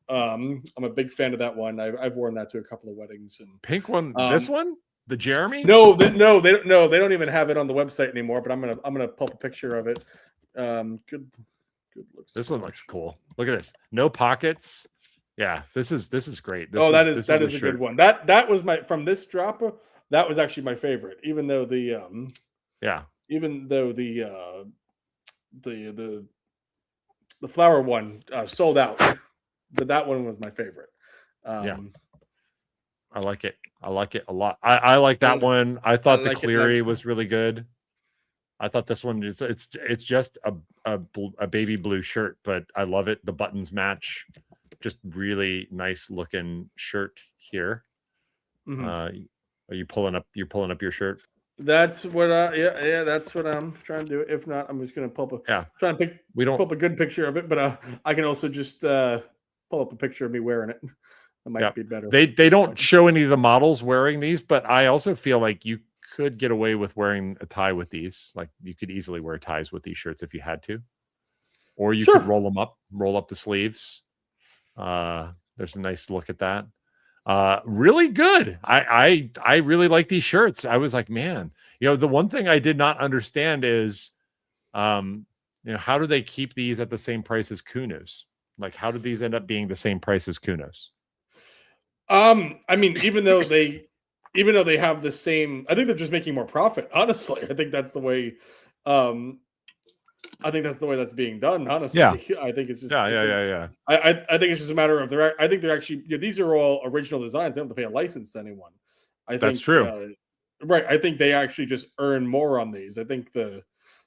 I'm a big fan of that one. I've worn that to a couple of weddings. And pink one, this one, the Jeremy? No, they don't even have it on the website anymore. But I'm gonna pull up a picture of it. Good Looks. This one looks cool. Look at this. No pockets. Yeah, this is great. That is a good one. That was from this drop. That was actually my favorite, even though the flower one sold out, but that one was my favorite. I like it. I like it a lot. I like that one. I thought the Cleary was really good. I thought this one is it's just a baby blue shirt, but I love it. The buttons match. Just really nice looking shirt here. Are you pulling up? You're pulling up your shirt. That's what. That's what I'm trying to do. If not, I'm just gonna pull up. Trying to pull up a good picture of it, but I can also just pull up a picture of me wearing it. That might be better. They don't show any of the models wearing these, but I also feel like you could get away with wearing a tie with these. Like you could easily wear ties with these shirts if you had to, or you could roll up the sleeves. There's a nice look at that. Really good. I really like these shirts. I was like, man, the one thing I did not understand is, how do they keep these at the same price as Kunos? Like, how did these end up being the same price as Kunos? I mean, even though they have the same, I think they're just making more profit. Honestly, I think that's the way. I think that's the way that's being done. Honestly, I think it's just I think it's just a matter of I think they're actually these are all original designs. They don't have to pay a license to anyone. That's true. Right. I think they actually just earn more on these. I think the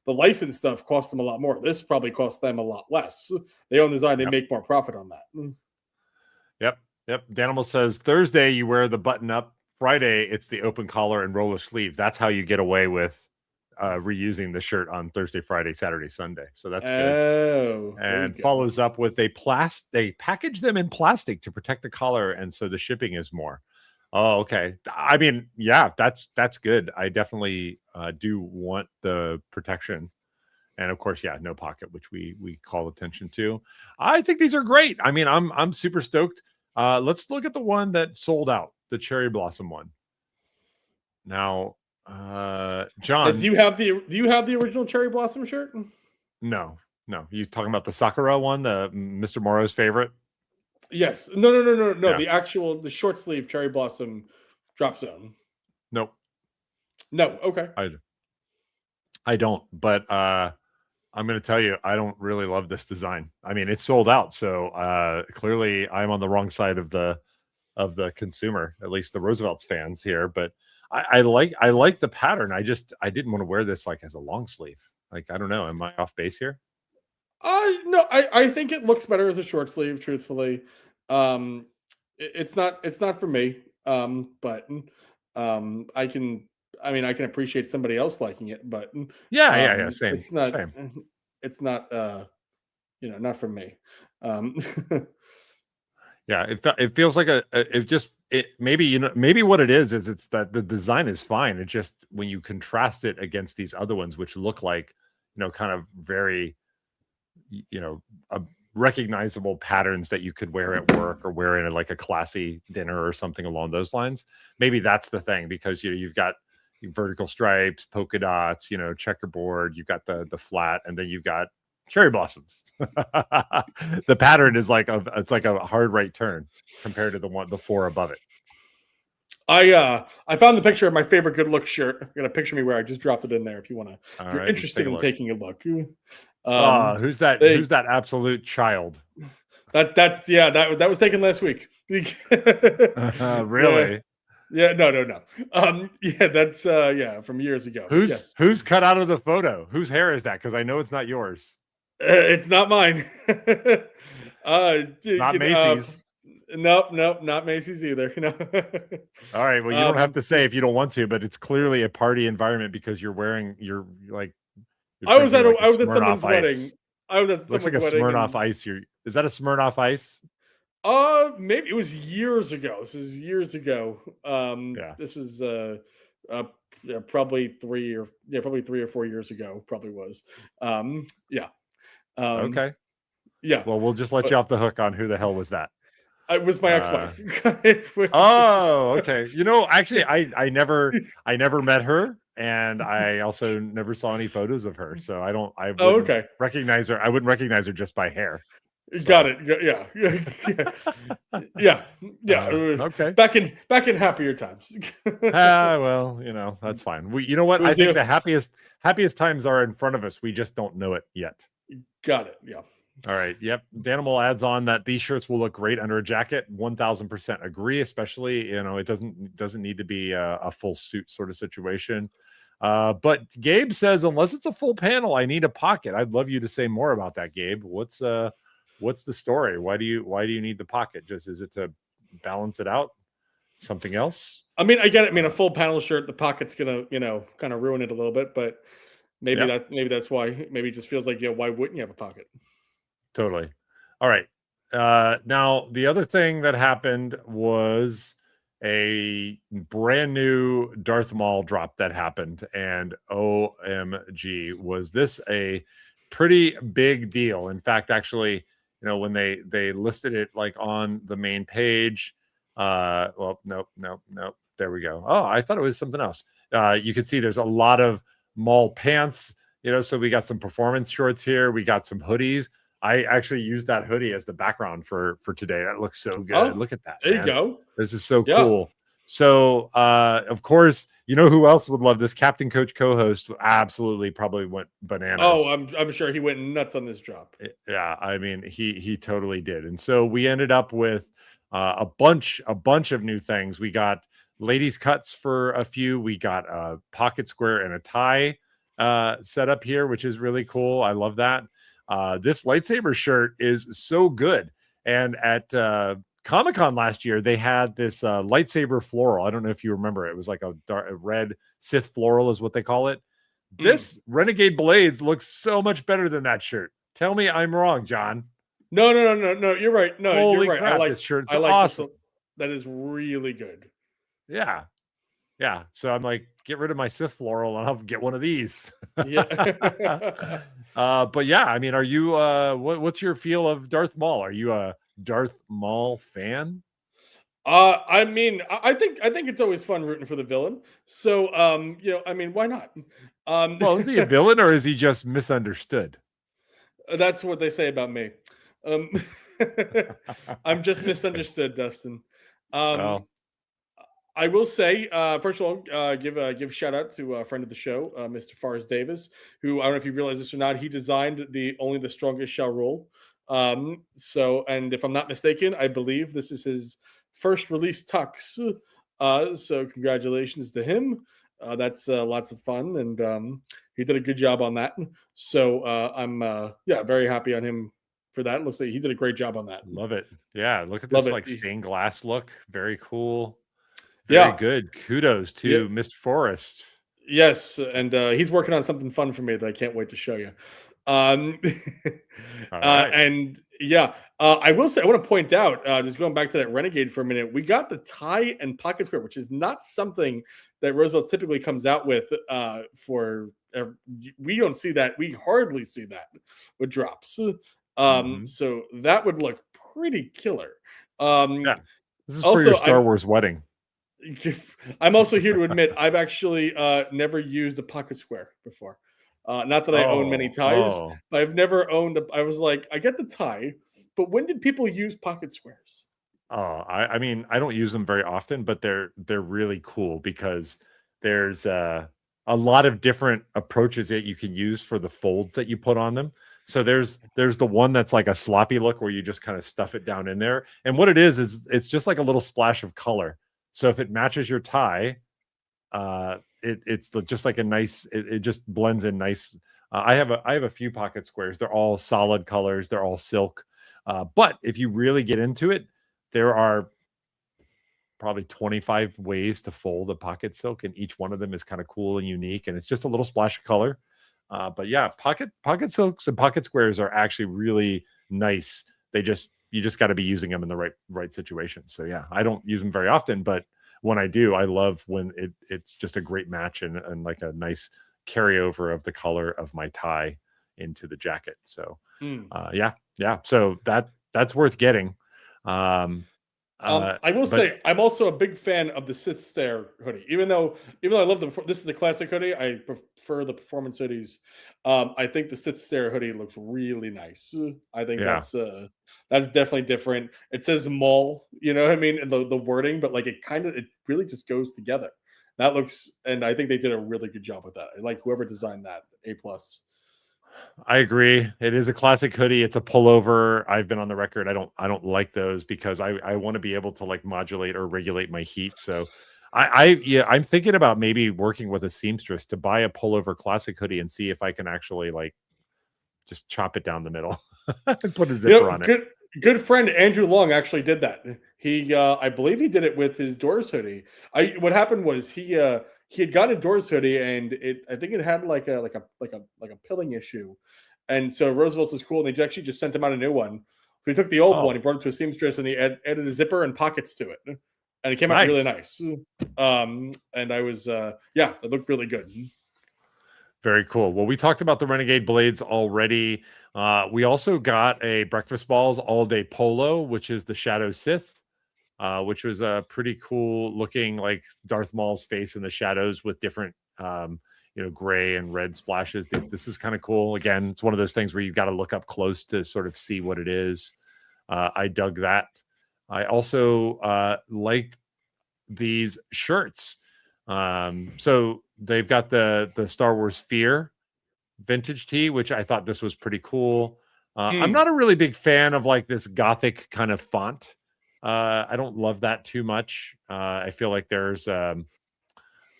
license stuff costs them a lot more. This probably costs them a lot less. They own design. They make more profit on that. Yep. Danimal says Thursday you wear the button up. Friday it's the open collar and roller sleeve. That's how you get away with reusing the shirt on Thursday, Friday, Saturday, Sunday. So that's good. Oh, And follows up with they package them in plastic to protect the collar, and so the shipping is more. Oh, okay. I mean, yeah, that's good. I definitely do want the protection. And of course, yeah, no pocket, which we call attention to. I think these are great. I mean, I'm super stoked. Let's look at the one that sold out, the cherry blossom one. Now, John, do you have the original cherry blossom shirt? No. You talking about the Sakura one, the Mr. Morrow's favorite? Yes. No. Yeah. The short sleeve cherry blossom drop zone. Nope. No. Okay. I don't, but I'm going to tell you, I don't really love this design. I mean, it's sold out, so clearly I'm on the wrong side of the consumer, at least the Roosevelt's fans here. But I like the pattern. I didn't want to wear this like as a long sleeve. Like, I don't know. Am I off base here? No, I think it looks better as a short sleeve, truthfully. It's not for me. But I can appreciate somebody else liking it, but yeah, same. It's not same. It's not not for me. Yeah, it feels like maybe what it is it's that the design is fine. It just, when you contrast it against these other ones, which look like, kind of very, recognizable patterns that you could wear at work or wear in like a classy dinner or something along those lines. Maybe that's the thing, because you've got vertical stripes, polka dots, checkerboard, you've got the flat, and then you've got cherry blossoms. The pattern is it's like a hard right turn compared to the four above it. I found the picture of my favorite good look shirt. I got a picture of me where I just dropped it in there if you want to. If you're interested in taking a look. Who's that? Who's that absolute child? That was taken last week. Really? Yeah, no. That's from years ago. Who's cut out of the photo? Whose hair is that? Because I know it's not yours. It's not mine. Not Macy's. Nope, not Macy's either. No. All right. Well, you don't have to say if you don't want to, but it's clearly a party environment because you're like. I was at someone's wedding. I was at someone's looks like a wedding. Smirnoff Ice. Is that a Smirnoff Ice? Maybe it was years ago. This is years ago. This was probably 3 or 4 years ago. Probably was. Okay. Yeah. Well, we'll just let you off the hook on who the hell was that. It was my ex-wife. Oh, okay. Actually, I never met her, and I also never saw any photos of her, so I wouldn't recognize her. I wouldn't recognize her just by hair. So. Got it. Yeah. Okay. Back in happier times. Well, that's fine. You know what? I think the happiest times are in front of us. We just don't know it yet. Got it. Yeah. All right. Yep. Danimal adds on that these shirts will look great under a jacket. 1000% agree. Especially, it doesn't need to be a full suit sort of situation. But Gabe says, unless it's a full panel, I need a pocket. I'd love you to say more about that, Gabe. What's the story? Why do you need the pocket? Just, is it to balance it out? Something else? I mean, I get it. I mean, a full panel shirt, the pocket's gonna, kind of ruin it a little bit, but maybe that's why. Maybe it just feels like, why wouldn't you have a pocket? Totally. All right. Now, the other thing that happened was a brand new Darth Maul drop that happened, and OMG, was this a pretty big deal. In fact, actually, when they listed it like on the main page, nope. There we go. Oh, I thought it was something else. You can see there's a lot of Maul pants, so we got some performance shorts here. We got some hoodies. I actually used that hoodie as the background for today. That looks so good. Oh, look at that. There you go. This is so cool. So, of course, who else would love this? Captain Coach co-host absolutely probably went bananas. Oh, I'm sure he went nuts on this drop. Yeah, I mean, he totally did. And so we ended up with a bunch of new things. We got ladies cuts for a few. We got a pocket square and a tie set up here, which is really cool. I love that. This lightsaber shirt is so good. And at Comic-Con last year, they had this lightsaber floral. I don't know if you remember. It was like a red Sith floral is what they call it. This Renegade Blades looks so much better than that shirt. Tell me I'm wrong, John. No. You're right. No, Holy you're right. crap, this shirt's I like awesome. this. That is really good. Yeah. Yeah. So I'm like, get rid of my Sith floral and I'll get one of these. Yeah. But yeah, I mean, are you what's your feel of Darth Maul? Are you a Darth Maul fan? I mean, I think it's always fun rooting for the villain. So, I mean, why not? Well, is he a villain or is he just misunderstood? That's what they say about me. Um, I'm just misunderstood, Dustin. Well, I will say, first of all, give shout out to a friend of the show, Mr. Forrest Davis, who I don't know if you realize this or not. He designed the Only the Strongest Shall Rule. And if I'm not mistaken, I believe this is his first release tux. So congratulations to him. That's lots of fun, and he did a good job on that. So I'm very happy on him for that. It looks like he did a great job on that. love it. Yeah, look at Love this it. like stained glass look. Very cool. Very Yeah. good. Kudos to Yeah. Mr. Forrest. Yes, and he's working on something fun for me that I can't wait to show you. Um, All right. and yeah, I will say I want to point out, just going back to that Renegade for a minute, we got the tie and pocket square, which is not something that Roosevelt typically comes out with. We don't see that. We hardly see that with drops. So that would look pretty killer. Yeah. This is for also, your Star Wars wedding. I'm also here to admit I've actually never used a pocket square before. Not that I own many ties, but I've never owned I was like, I get the tie, but when did people use pocket squares? I mean, I don't use them very often, but they're really cool because there's a lot of different approaches that you can use for the folds that you put on them. So there's the one that's like a sloppy look where you just kind of stuff it down in there. And what it is it's just like a little splash of color. So if it matches your tie, it's just like a nice. It just blends in nice. I have a few pocket squares. They're all solid colors. They're all silk. But if you really get into it, there are probably 25 ways to fold a pocket silk, and each one of them is kind of cool and unique. And it's just a little splash of color. But yeah, pocket silks and pocket squares are actually really nice. You just got to be using them in the right situation. So yeah, I don't use them very often, but when I do, I love when it's just a great match and like a nice carryover of the color of my tie into the jacket. So yeah. So that's worth getting. I will say I'm also a big fan of the Sith Stare hoodie. Even though I love them, this is the classic hoodie. I prefer the performance hoodies. I think the Sith Stare hoodie looks really nice. I think that's definitely different. It says Maul, you know what I mean, and the wording, but like it really just goes together. That looks, and I think they did a really good job with that. I like whoever designed that. A+. I agree. It is a classic hoodie. It's a pullover. I've been on the record. I don't like those because I want to be able to like modulate or regulate my heat. So I'm thinking about maybe working with a seamstress to buy a pullover classic hoodie and see if I can actually like just chop it down the middle and put a zipper on it. Good friend Andrew Long actually did that. He I believe he did it with his Doors hoodie. What happened was he had got a Doors hoodie and I think it had like a pilling issue. And so Roosevelt's was cool and they actually just sent him out a new one. So he took the old one, he brought it to a seamstress and he added a zipper and pockets to it. And it came out really nice. And I was it looked really good. Very cool. Well, we talked about the Renegade Blades already. We also got a Breakfast Balls All Day Polo, which is the Shadow Sith, which was a pretty cool looking like Darth Maul's face in the shadows with different, gray and red splashes. This is kind of cool. Again, it's one of those things where you've got to look up close to sort of see what it is. I dug that. I also liked these shirts. So they've got the Star Wars Fear vintage tee, which I thought this was pretty cool. I'm not a really big fan of like this gothic kind of font. I don't love that too much. I feel like there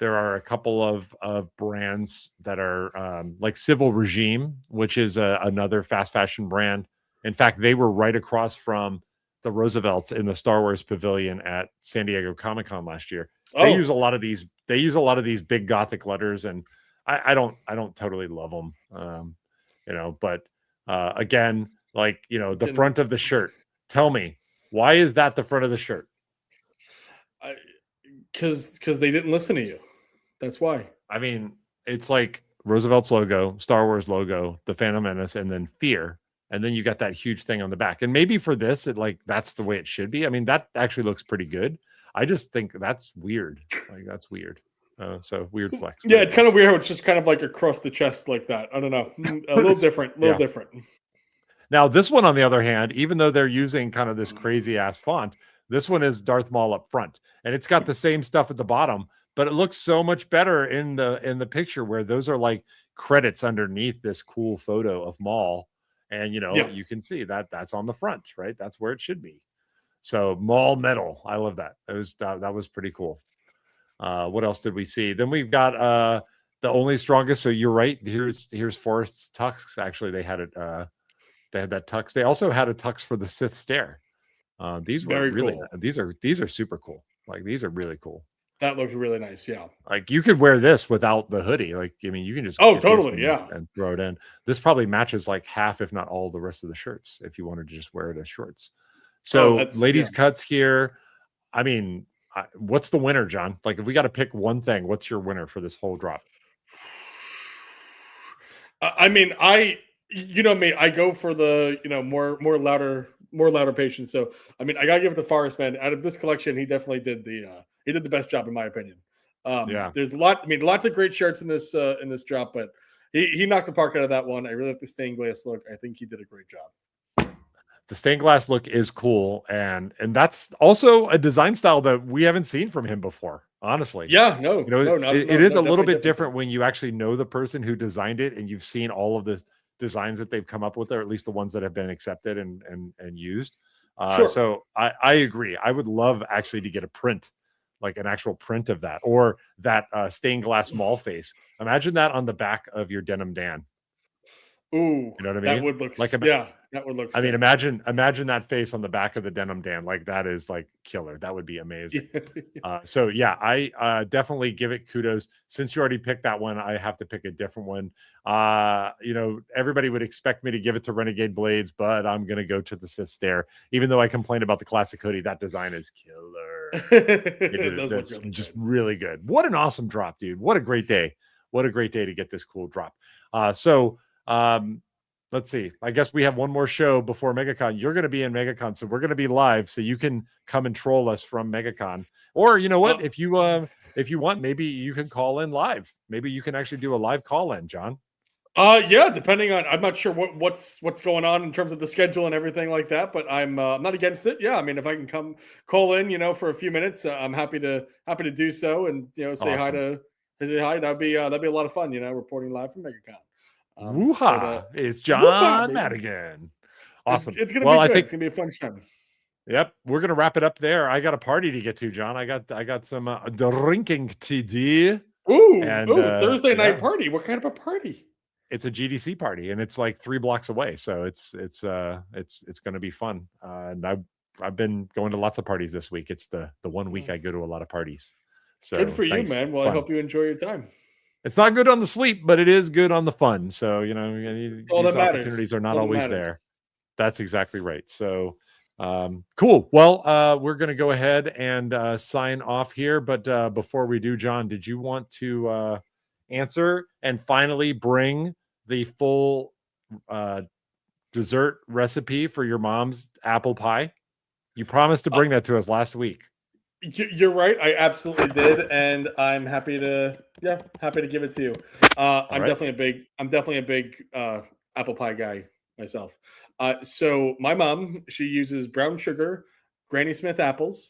are a couple of brands that are like Civil Regime, which is another fast fashion brand. In fact, they were right across from the Roosevelts in the Star Wars Pavilion at San Diego Comic-Con last year. They use a lot of these big gothic letters, and I don't totally love them. But again, like, the front of the shirt. Tell me, why is that the front of the shirt? Because they didn't listen to you. That's why. I mean, it's like Roosevelt's logo, Star Wars logo, the Phantom Menace, and then Fear. And then you got that huge thing on the back. And maybe for this, that's the way it should be. I mean, that actually looks pretty good. I just think that's weird. Like, that's weird. So weird flex. Yeah, it's kind of weird. It's just kind of like across the chest like that. I don't know. A little different. Different. Now, this one, on the other hand, even though they're using kind of this crazy ass font, this one is Darth Maul up front. And it's got the same stuff at the bottom, but it looks so much better in the picture, where those are like credits underneath this cool photo of Maul. And, you can see that's on the front, right? That's where it should be. So Maul metal. I love that. That was pretty cool. What else did we see? Then we've got the only strongest. So you're right. Here's Forrest's tux. Actually, they had it. They had that tux. They also had a tux for the Sith Stare. These were very really cool. These are super cool. Like, these are really cool. That looked really nice. Yeah. Like, you could wear this without the hoodie. Like, I mean, you can just totally, and throw it in. This probably matches like half, if not all, the rest of the shirts if you wanted to just wear it as shorts. So ladies' cuts here. I mean, what's the winner, John? Like, if we got to pick one thing, what's your winner for this whole drop? I mean, you know me, I go for the more louder patience. So I mean, I gotta give it to Forrest, man. Out of this collection, he definitely did the best job, in my opinion. There's lots of great shirts in this drop, but he knocked the park out of that one. I really like the stained glass look. I think he did a great job. The stained glass look is cool, and that's also a design style that we haven't seen from him before, honestly. Yeah, it is a little bit different when you actually know the person who designed it, and you've seen all of the designs that they've come up with, or at least the ones that have been accepted and used. Sure. So I agree. I would love actually to get a print, like an actual print of that, or that stained glass Maul face. Imagine that on the back of your denim Dan. Ooh, you know what I mean? That would look that would look. I mean, imagine that face on the back of the denim Dan. Like, that is like killer. That would be amazing. So yeah, I definitely give it kudos. Since you already picked that one, I have to pick a different one. Everybody would expect me to give it to Renegade Blades, but I'm gonna go to the Sith Stare. Even though I complained about the classic hoodie, that design is killer. That's just really good. What an awesome drop, dude. What a great day. What a great day to get this cool drop. Let's see. I guess we have one more show before MegaCon. You're going to be in MegaCon, so we're going to be live, so you can come and troll us from MegaCon. Or you know what? If you want, maybe you can call in live. Maybe you can actually do a live call in, John. Yeah, depending on, I'm not sure what's going on in terms of the schedule and everything like that, but I'm not against it. Yeah, I mean, if I can come call in, for a few minutes, I'm happy to do so, and say awesome. Say hi. That'd be a lot of fun. Reporting live from MegaCon. Woo-ha! It's John Madigan. Awesome. It's gonna be good. It's gonna be a fun show. Yep, we're gonna wrap it up there. I got a party to get to, John. I got some drinking to do. Thursday night party. What kind of a party? It's a GDC party, and it's like 3 blocks away. So it's gonna be fun. And I've been going to lots of parties this week. It's the 1 week I go to a lot of parties. So good for you, man. Well, fun. I hope you enjoy your time. It's not good on the sleep, but it is good on the fun. So, these opportunities are not always there. That's exactly right. So, cool. Well, we're going to go ahead and sign off here. But before we do, John, did you want to answer and finally bring the full dessert recipe for your mom's apple pie? You promised to bring that to us last week. You're right. I absolutely did, and I'm happy to give it to you. I'm definitely a big apple pie guy myself. So my mom, she uses brown sugar, Granny Smith apples.